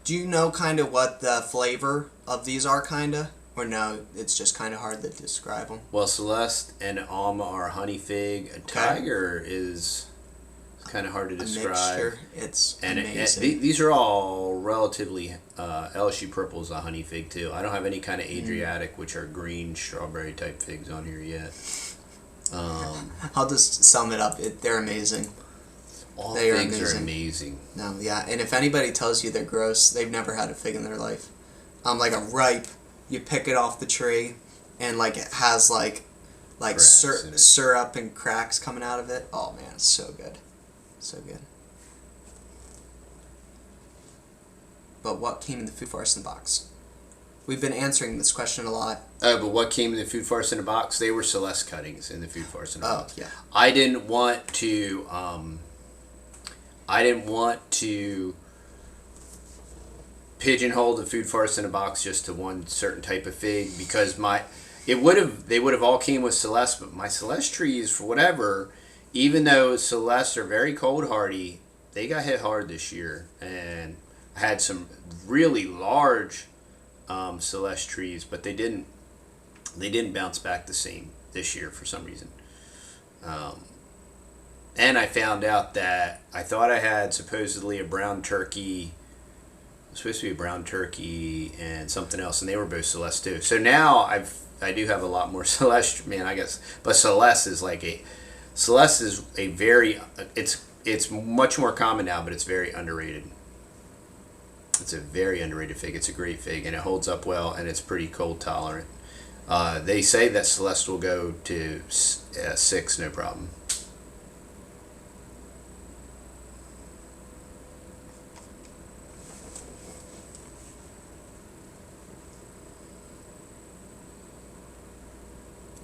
A: Do you know kind of what the flavor of these are, kind of? Or no, it's just kind of hard to describe them?
B: Well, Celeste and Alma are honey fig. A Tiger is kind of hard to describe.
A: A mixture. It's amazing.
B: These are all relatively... LSU Purple is a honey fig, too. I don't have any kind of Adriatic, which are green strawberry type figs on here yet.
A: I'll just sum it up. They're amazing.
B: All figs are amazing.
A: No, yeah, and if anybody tells you they're gross, they've never had a fig in their life. Like a ripe, you pick it off the tree, and like it has like syrup and cracks coming out of it. Oh man, it's so good, so good. But what came in the food forest in the box? We've been answering this question a lot.
B: Oh, but what came in the food forest in a box? They were Celeste cuttings in the food forest in a box.
A: Oh, yeah.
B: I didn't want to pigeonhole the food forest in a box just to one certain type of fig, because they would have all came with Celeste, but my Celeste trees, for whatever, even though Celeste are very cold hardy, they got hit hard this year, and I had some really large Celeste trees, but they didn't bounce back the same this year for some reason. And I found out that I thought I had supposedly a brown turkey. It was supposed to be a brown turkey and something else, and they were both Celeste too. So now I do have a lot more Celeste, man, I guess. But Celeste is a very, it's much more common now, but it's very underrated. It's a very underrated fig. It's a great fig, and it holds up well, and it's pretty cold tolerant. They say that Celeste will go to 6, no problem.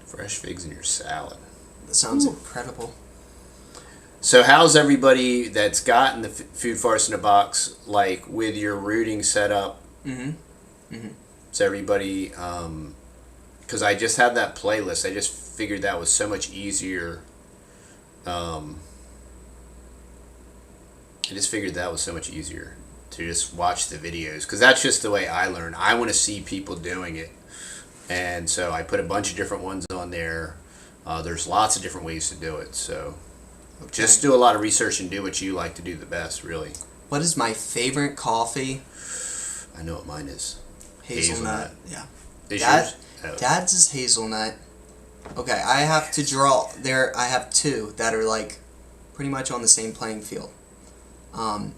B: Fresh figs in your salad.
A: That sounds incredible.
B: So how's everybody that's gotten the food forest in a box, like with your rooting set up?
A: Mm-hmm. Mm-hmm.
B: So everybody, because I just had that playlist. I just figured that was so much easier. I just figured that was so much easier to just watch the videos, because that's just the way I learn. I want to see people doing it. And so I put a bunch of different ones on there. There's lots of different ways to do it. So just do a lot of research and do what you like to do the best, really.
A: What is my favorite coffee?
B: I know what mine is.
A: Hazelnut. Yeah.
B: Is yours? Oh.
A: Dad's is hazelnut. Okay, I have to draw there. I have two that are like pretty much on the same playing field.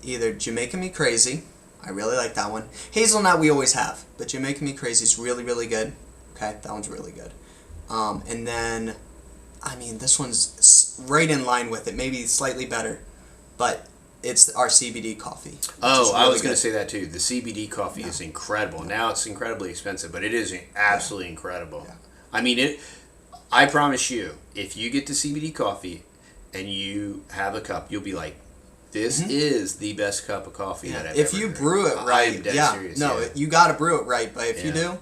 A: Either Jamaica Me Crazy. I really like that one. Hazelnut we always have, but Jamaica Me Crazy is really, really good. Okay, that one's really good. And then, I mean, this one's right in line with it, maybe slightly better, but it's our CBD coffee.
B: Oh, I was going to say that too. The CBD coffee is incredible. Now it's incredibly expensive, but it is absolutely incredible. Yeah. I mean, I promise you, if you get the CBD coffee and you have a cup, you'll be like, this is the best cup of coffee that I've ever
A: If you brew it right,
B: I'm dead serious.
A: You got to brew it right, but if you do,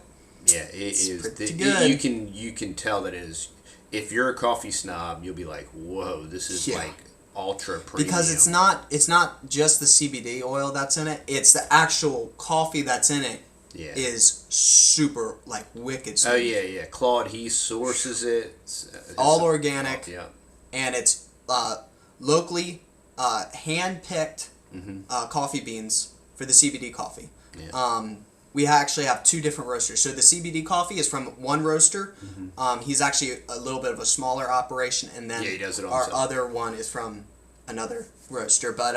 B: Yeah, it's
A: pretty good.
B: You can tell that it is. If you're a coffee snob, you'll be like, "Whoa, this is like ultra premium."
A: Because it's not just the CBD oil that's in it. It's the actual coffee that's in it.
B: Yeah.
A: Is super like wicked sweet.
B: Oh yeah. Claude, he sources it. It's
A: all organic.
B: Yeah.
A: And it's locally hand-picked coffee beans for the CBD coffee.
B: Yeah.
A: We actually have two different roasters. So the CBD coffee is from one roaster. He's actually a little bit of a smaller operation, and then
B: he does it on
A: our
B: himself.
A: other one is from another roaster. But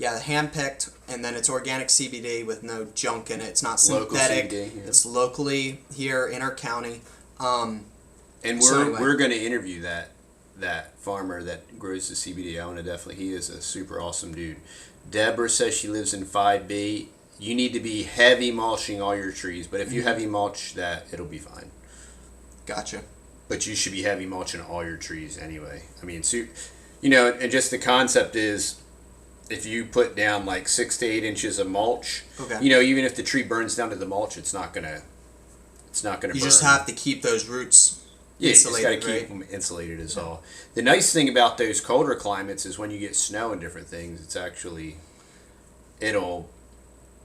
A: hand-picked, and then it's organic CBD with no junk in it. It's not synthetic.
B: Local CBD, yeah.
A: It's locally here in our county.
B: And we're going to interview that farmer that grows the CBD. I want to definitely. He is a super awesome dude. Deborah says she lives in 5B. You need to be heavy mulching all your trees, but if you heavy mulch that, it'll be fine.
A: Gotcha.
B: But you should be heavy mulching all your trees anyway. I mean, so, and just the concept is, if you put down like 6 to 8 inches of mulch, even if the tree burns down to the mulch, it's not gonna burn.
A: You just have to keep those roots insulated.
B: You just got to keep them insulated is all. The nice thing about those colder climates is when you get snow and different things, it's actually,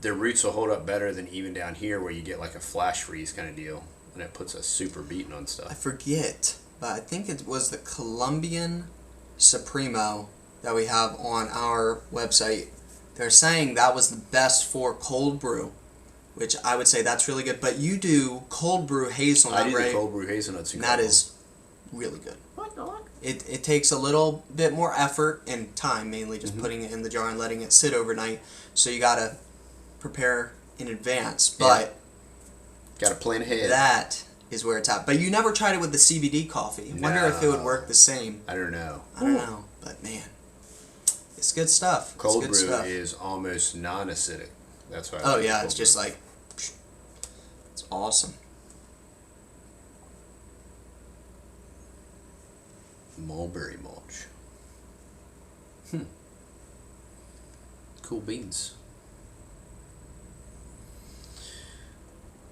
B: the roots will hold up better than even down here where you get like a flash freeze kind of deal, and it puts a super beating on stuff.
A: I forget, but I think it was the Colombian Supremo that we have on our website. They're saying that was the best for cold brew, which I would say that's really good. But you do cold brew hazelnut, right?
B: I do the cold brew hazelnuts.
A: And that is really good. It takes a little bit more effort and time, mainly just putting it in the jar and letting it sit overnight. So you gotta prepare in advance, but
B: got to plan ahead.
A: That is where it's at. But you never tried it with the CBD coffee.
B: No.
A: Wonder if it would work the same.
B: I don't know.
A: But man, it's good stuff.
B: Cold brew is almost non-acidic. That's why.
A: It's just like it's awesome.
B: Mulberry mulch. Cool beans.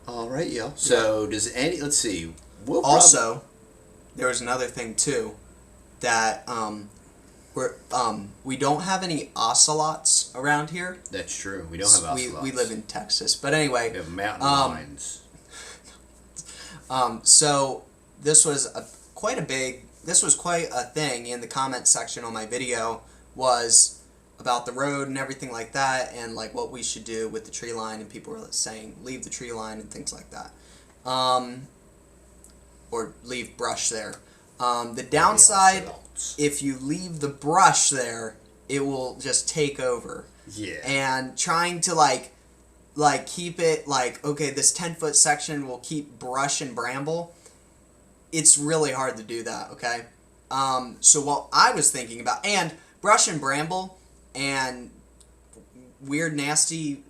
B: All right, y'all. So let's see.
A: Also, there was another thing too, that we don't have any ocelots around here.
B: That's true. We don't have ocelots.
A: We live in Texas, but anyway.
B: We have mountain lions.
A: So this was quite a thing in the comment section on my video, was about the road and everything like that, and like what we should do with the tree line, and people were saying leave the tree line and things like that, or leave brush there. The downside, if you leave the brush there, it will just take over.
B: Yeah. And
A: trying to like keep it like, okay, this 10-foot section will keep brush and bramble. It's really hard to do that. Okay. So what I was thinking about, and brush and bramble and weird, nasty,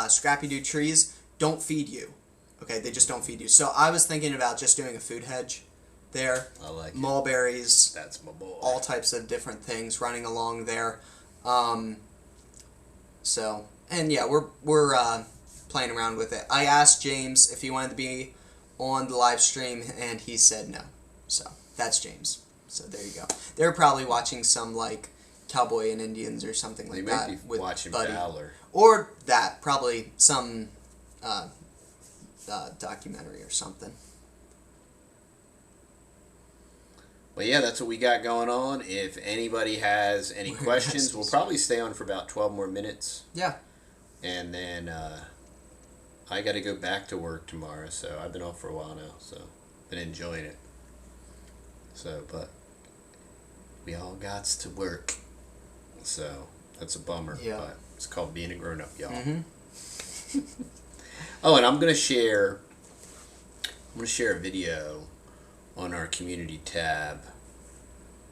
A: scrappy-do trees don't feed you. Okay, they just don't feed you. So I was thinking about just doing a food hedge there.
B: I like
A: mulberries.
B: That's my boy.
A: All types of different things running along there. We're playing around with it. I asked James if he wanted to be on the live stream, and he said no. So that's James. So there you go. They're probably watching some like Cowboy and Indians or something like that.
B: They might be watching Fowler.
A: Or that, probably some documentary or something.
B: Well, yeah, that's what we got going on. If anybody has any questions, we'll probably stay on for about 12 more minutes.
A: Yeah.
B: And then I got to go back to work tomorrow, so I've been off for a while now, so been enjoying it. So, but we all got to work. So that's a bummer.
A: Yeah.
B: But it's called being a grown-up, y'all.
A: Mm-hmm.
B: Oh, and I'm gonna share a video on our community tab,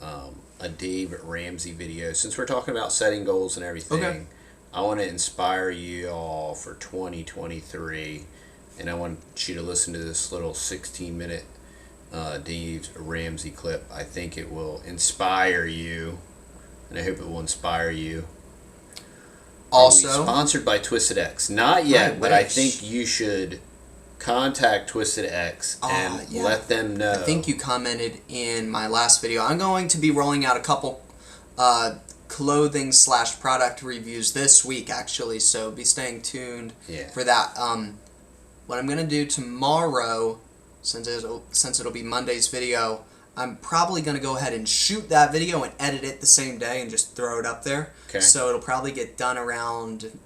B: a Dave Ramsey video. Since we're talking about setting goals and everything, okay, I want to inspire you all for 2023, and I want you to listen to this little 16-minute Dave Ramsey clip. I think it will inspire you, and I hope it will inspire you.
A: Also,
B: sponsored by Twisted X. Not yet, but I think you should contact Twisted X and let them know.
A: I think you commented in my last video. I'm going to be rolling out a couple clothing / product reviews this week, actually, so be staying tuned for that. What I'm going to do tomorrow, since it'll be Monday's video, I'm probably going to go ahead and shoot that video and edit it the same day and just throw it up there.
B: Okay.
A: So it'll probably get done around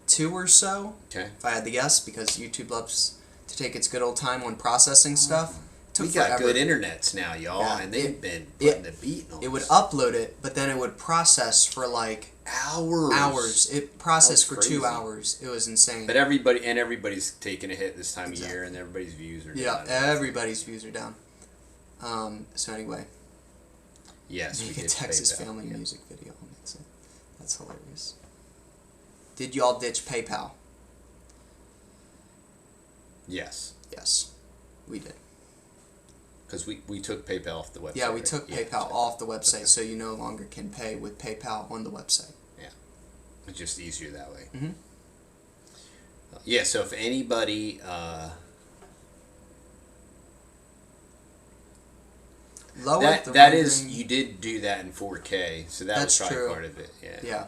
A: 2 or so, if I had to guess, because YouTube loves to take its good old time when processing stuff.
B: We got good internets now, y'all, and they've been putting the beat on
A: it would upload it, but then it would process for like hours. It processed for 2 hours. It was insane.
B: But everybody's taking a hit this time of year, and everybody's views are down.
A: Yeah, everybody's views are down. So anyway.
B: Yes,
A: make a Texas family music video. That's hilarious. Did y'all ditch PayPal?
B: Yes.
A: Yes, we did.
B: Because we took PayPal off the website.
A: Yeah, we took PayPal off the website, so you no longer can pay with PayPal on the website.
B: Yeah, it's just easier that way.
A: Mm-hmm.
B: Yeah, so if anybody... that is, you did do that in 4K, so that was probably part of it.
A: Yeah.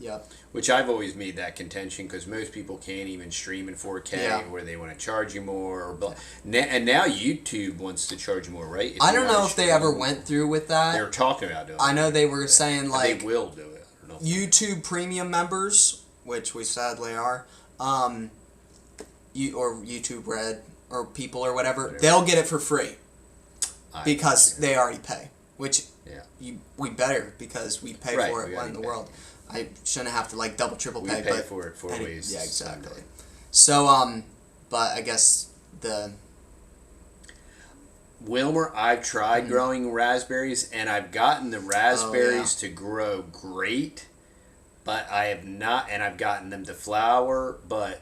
A: Yep.
B: Which I've always made that contention, because most people can't even stream in 4K, where they want to charge you more. And now YouTube wants to charge you more, right?
A: I don't know if they ever went through with that.
B: They were talking about doing it.
A: I know they were saying, like,
B: they will do it. I don't know.
A: YouTube Premium members, which we sadly are, or YouTube Red, or people or whatever, they'll get it for free. Because they already pay, which we better, because we pay for it. What in the world? I shouldn't have to like double, triple pay.
B: We pay for it 4 ways.
A: Yeah, exactly. So, but I guess the
B: Wilmer, I've tried growing raspberries, and I've gotten the raspberries to grow great, but I have not, and I've gotten them to flower, but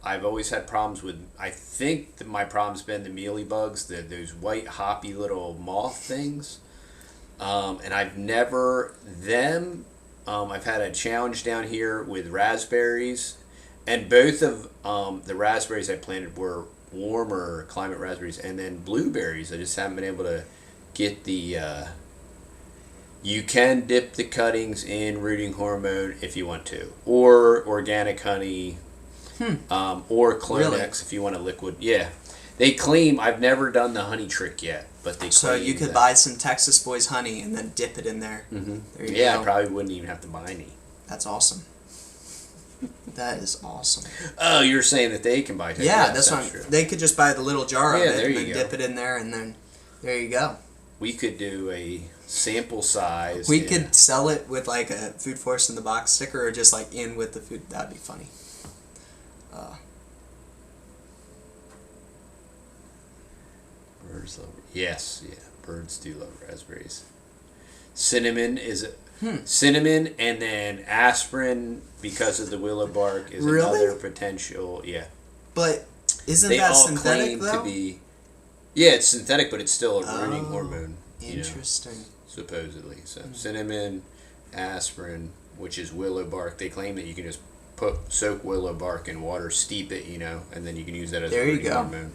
B: I've always had problems with, I think that my problem's been the mealybugs, those white hoppy little moth things. And I've never, I've had a challenge down here with raspberries, and both of the raspberries I planted were warmer climate raspberries, and then blueberries, I just haven't been able to get the, you can dip the cuttings in rooting hormone if you want to, or organic honey, or Clonex if you want a liquid. Yeah, they claim, I've never done the honey trick yet, but they claim. So
A: you could buy some Texas Boys honey and then dip it in there.
B: Mm-hmm. There you go. I probably wouldn't even have to buy any.
A: That's awesome. That is awesome.
B: Oh, you're saying that they can buy it?
A: Yeah, that's what they could just buy the little jar of it and then dip it in there, and then there you go.
B: We could do a sample size.
A: We could sell it with like a Food Force in the Box sticker, or just like in with the food. That'd be funny.
B: Birds love. Yes, yeah. Birds do love raspberries. Cinnamon is cinnamon, and then aspirin, because of the willow bark, is another potential. Yeah.
A: But isn't that synthetic though?
B: To be, yeah, it's synthetic, but it's still a rooting hormone.
A: Interesting.
B: Supposedly, so cinnamon, aspirin, which is willow bark. They claim that you can just soak willow bark in water, steep it, and then you can use that as a rooting hormone.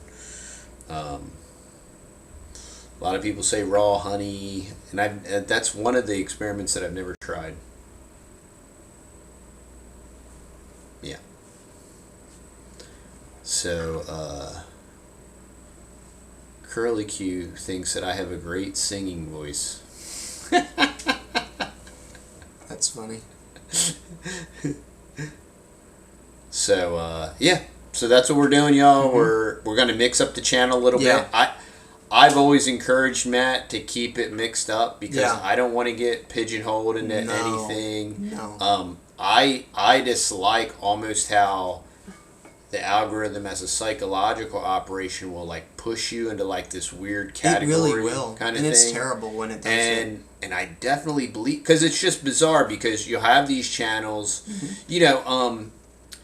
B: A lot of people say raw honey, and that's one of the experiments that I've never tried. Yeah. So, Curly Q thinks that I have a great singing voice.
A: That's funny.
B: So, yeah. So that's what we're doing, y'all. We're going to mix up the channel a little bit. I've always encouraged Matt to keep it mixed up, because I don't want to get pigeonholed into anything.
A: No.
B: I dislike almost how the algorithm as a psychological operation will like push you into like this weird category.
A: It really will.
B: Kind of
A: and it's
B: thing.
A: terrible when it does it.
B: And I definitely believe, because it's just bizarre, because you have these channels,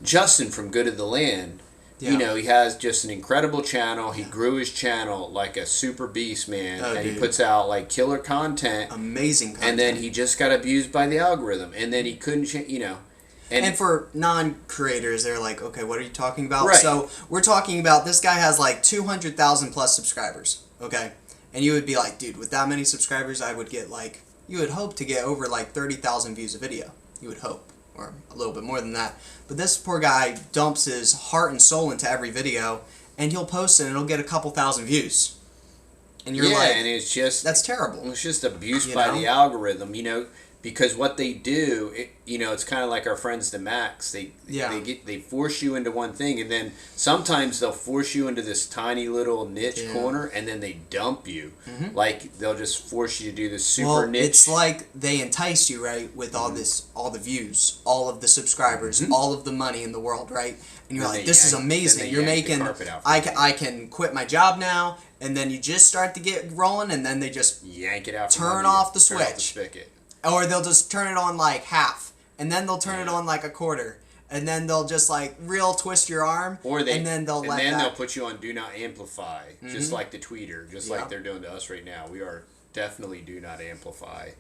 B: Justin from Good of the Land. Yeah. He has just an incredible channel. He grew his channel like a super beast, man. He puts out like killer content.
A: Amazing content.
B: And then he just got abused by the algorithm. And then he couldn't
A: And for non-creators, they're like, okay, what are you talking about?
B: Right.
A: So we're talking about this guy has like 200,000 plus subscribers, okay? And you would be like, dude, with that many subscribers, I would get like, you would hope to get over like 30,000 views a video. You would hope, or a little bit more than that. But this poor guy dumps his heart and soul into every video, and he'll post it and it'll get a couple thousand views. And you're like,
B: and it's just,
A: that's terrible.
B: It's just abuse by the algorithm, you know, because what they do, you know, it's kind of like our friends the Max. They force you into one thing, and then sometimes they'll force you into this tiny little niche corner, and then they dump you. Mm-hmm. Like they'll just force you to do this super niche.
A: It's like they entice you, right, with all this, all the views, all of the subscribers, all of the money in the world, right? And you're like, this is amazing. You're making. I can quit my job now, and then you just start to get rolling, and then they just
B: yank it out.
A: Turn off the switch. Or they'll just turn it on like half, and then they'll turn it on like a quarter, and then they'll just like real twist your arm, and then they'll
B: put you on do not amplify, just like the tweeter, just like they're doing to us right now. We are definitely do not amplify.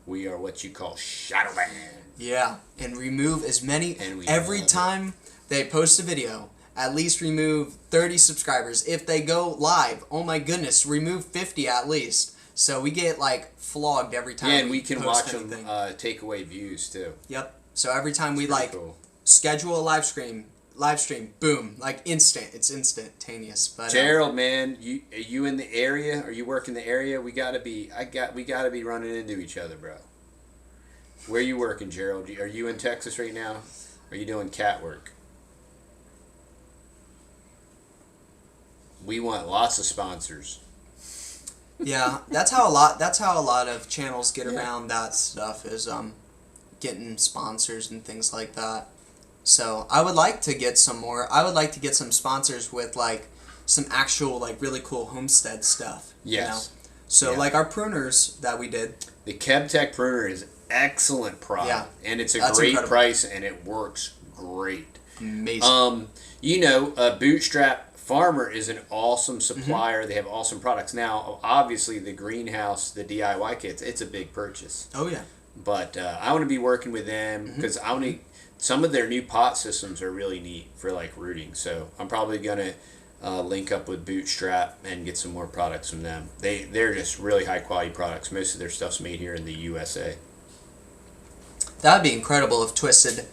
B: We are what you call shadow ban.
A: Yeah, and remove as many every time they post a video. At least remove 30 subscribers. If they go live, oh my goodness, remove 50 at least. So we get like flogged every time.
B: Yeah, and we can watch them take away views too.
A: Yep. So every time we like schedule a live stream, boom, like instant. It's instantaneous. But
B: Gerald, man, are you in the area? Are you working the area? We gotta be running into each other, bro. Where are you working, Gerald? Are you in Texas right now? Are you doing cat work? We want lots of sponsors.
A: Yeah, that's how a lot of channels get around that stuff is getting sponsors and things like that. So I would like to get some more. I would like to get some sponsors with like some actual like really cool homestead stuff.
B: Yes.
A: You know? So like our pruners that we did.
B: The KebTech pruner is excellent product, and it's a great price, and it works great.
A: Amazing.
B: You know, Bootstrap Farmer is an awesome supplier. They have awesome products. Now, obviously, the greenhouse, the DIY kits, it's a big purchase.
A: Oh, yeah.
B: But I want to be working with them because I want to. Some of their new pot systems are really neat for like rooting. So I'm probably gonna link up with Bootstrap and get some more products from them. They're just really high quality products. Most of their stuff's made here in the USA.
A: That'd be incredible if Twisted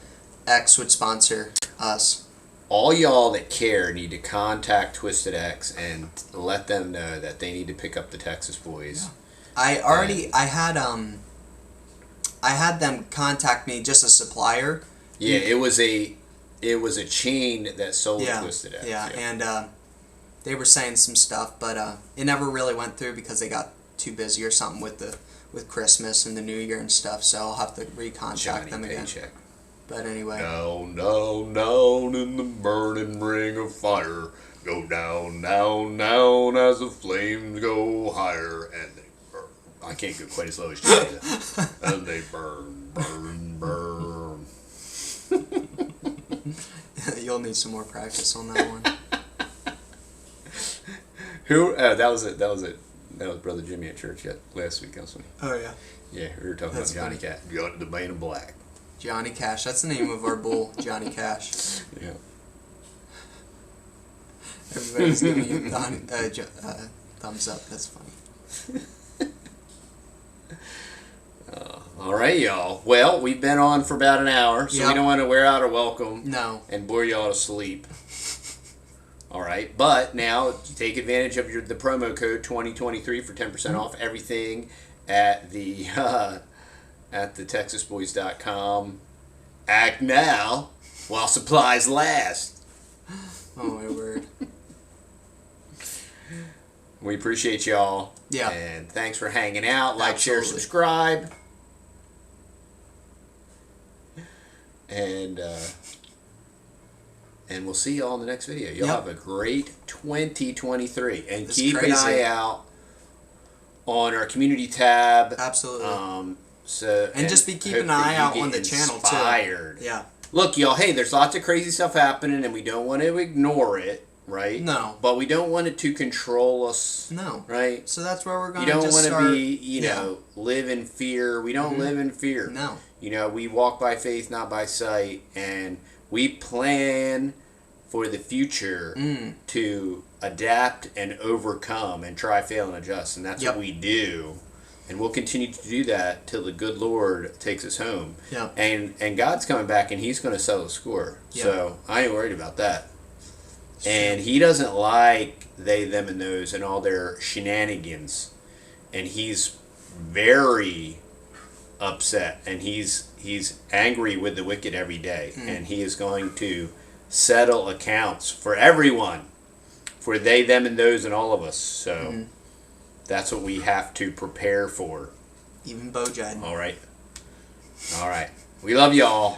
A: X would sponsor us.
B: All y'all that care need to contact Twisted X and let them know that they need to pick up the Texas Boys.
A: Yeah. I had them contact me, just a supplier.
B: Yeah, it was a chain that sold Twisted X.
A: Yeah, and they were saying some stuff, but it never really went through because they got too busy or something with Christmas and the New Year and stuff. So I'll have to recontact them again. Paycheck. But anyway.
B: Down, down, down in the burning ring of fire. Go down, down, down as the flames go higher. And they burn. I can't go quite as low as you. And they burn, burn, burn.
A: You'll need some more practice on that one.
B: Who? That was it. That was Brother Jimmy at church last week.
A: Oh, yeah.
B: Yeah, we were talking about Johnny Cash. The Man in Black.
A: Johnny Cash. That's the name of our bull, Johnny Cash.
B: Yeah.
A: Everybody's giving you thumbs up. That's funny.
B: All right, y'all. Well, we've been on for about an hour, so we don't want to wear out our welcome.
A: No. And
B: bore y'all to sleep. All right, but now take advantage of the promo code 2023 for 10% off everything at the TexasBoys.com. Act now while supplies last.
A: Oh my word.
B: We appreciate y'all.
A: Yeah.
B: And thanks for hanging out. Like, share, subscribe. And we'll see y'all in the next video. Y'all have a great 2023. And keep an eye out on our community tab.
A: Absolutely.
B: And
A: just be keeping an eye out on the channel too.
B: Yeah. Look, y'all, hey, there's lots of crazy stuff happening and we don't want to ignore it, right?
A: No.
B: But we don't want it to control us.
A: No.
B: Right?
A: So that's where we're going
B: You
A: to
B: don't
A: just
B: want
A: start.
B: to be, live in fear. We don't live in fear.
A: No.
B: We walk by faith, not by sight. And we plan for the future to adapt and overcome and try, fail, and adjust. And that's what we do. And we'll continue to do that till the good Lord takes us home.
A: Yeah.
B: And God's coming back and He's going to settle the score.
A: Yeah.
B: So I ain't worried about that. And He doesn't like they, them, and those and all their shenanigans. And He's very upset. And He's angry with the wicked every day. And He is going to settle accounts for everyone. For they, them, and those, and all of us. So that's what we have to prepare for.
A: Even Bojan.
B: All right. We love y'all.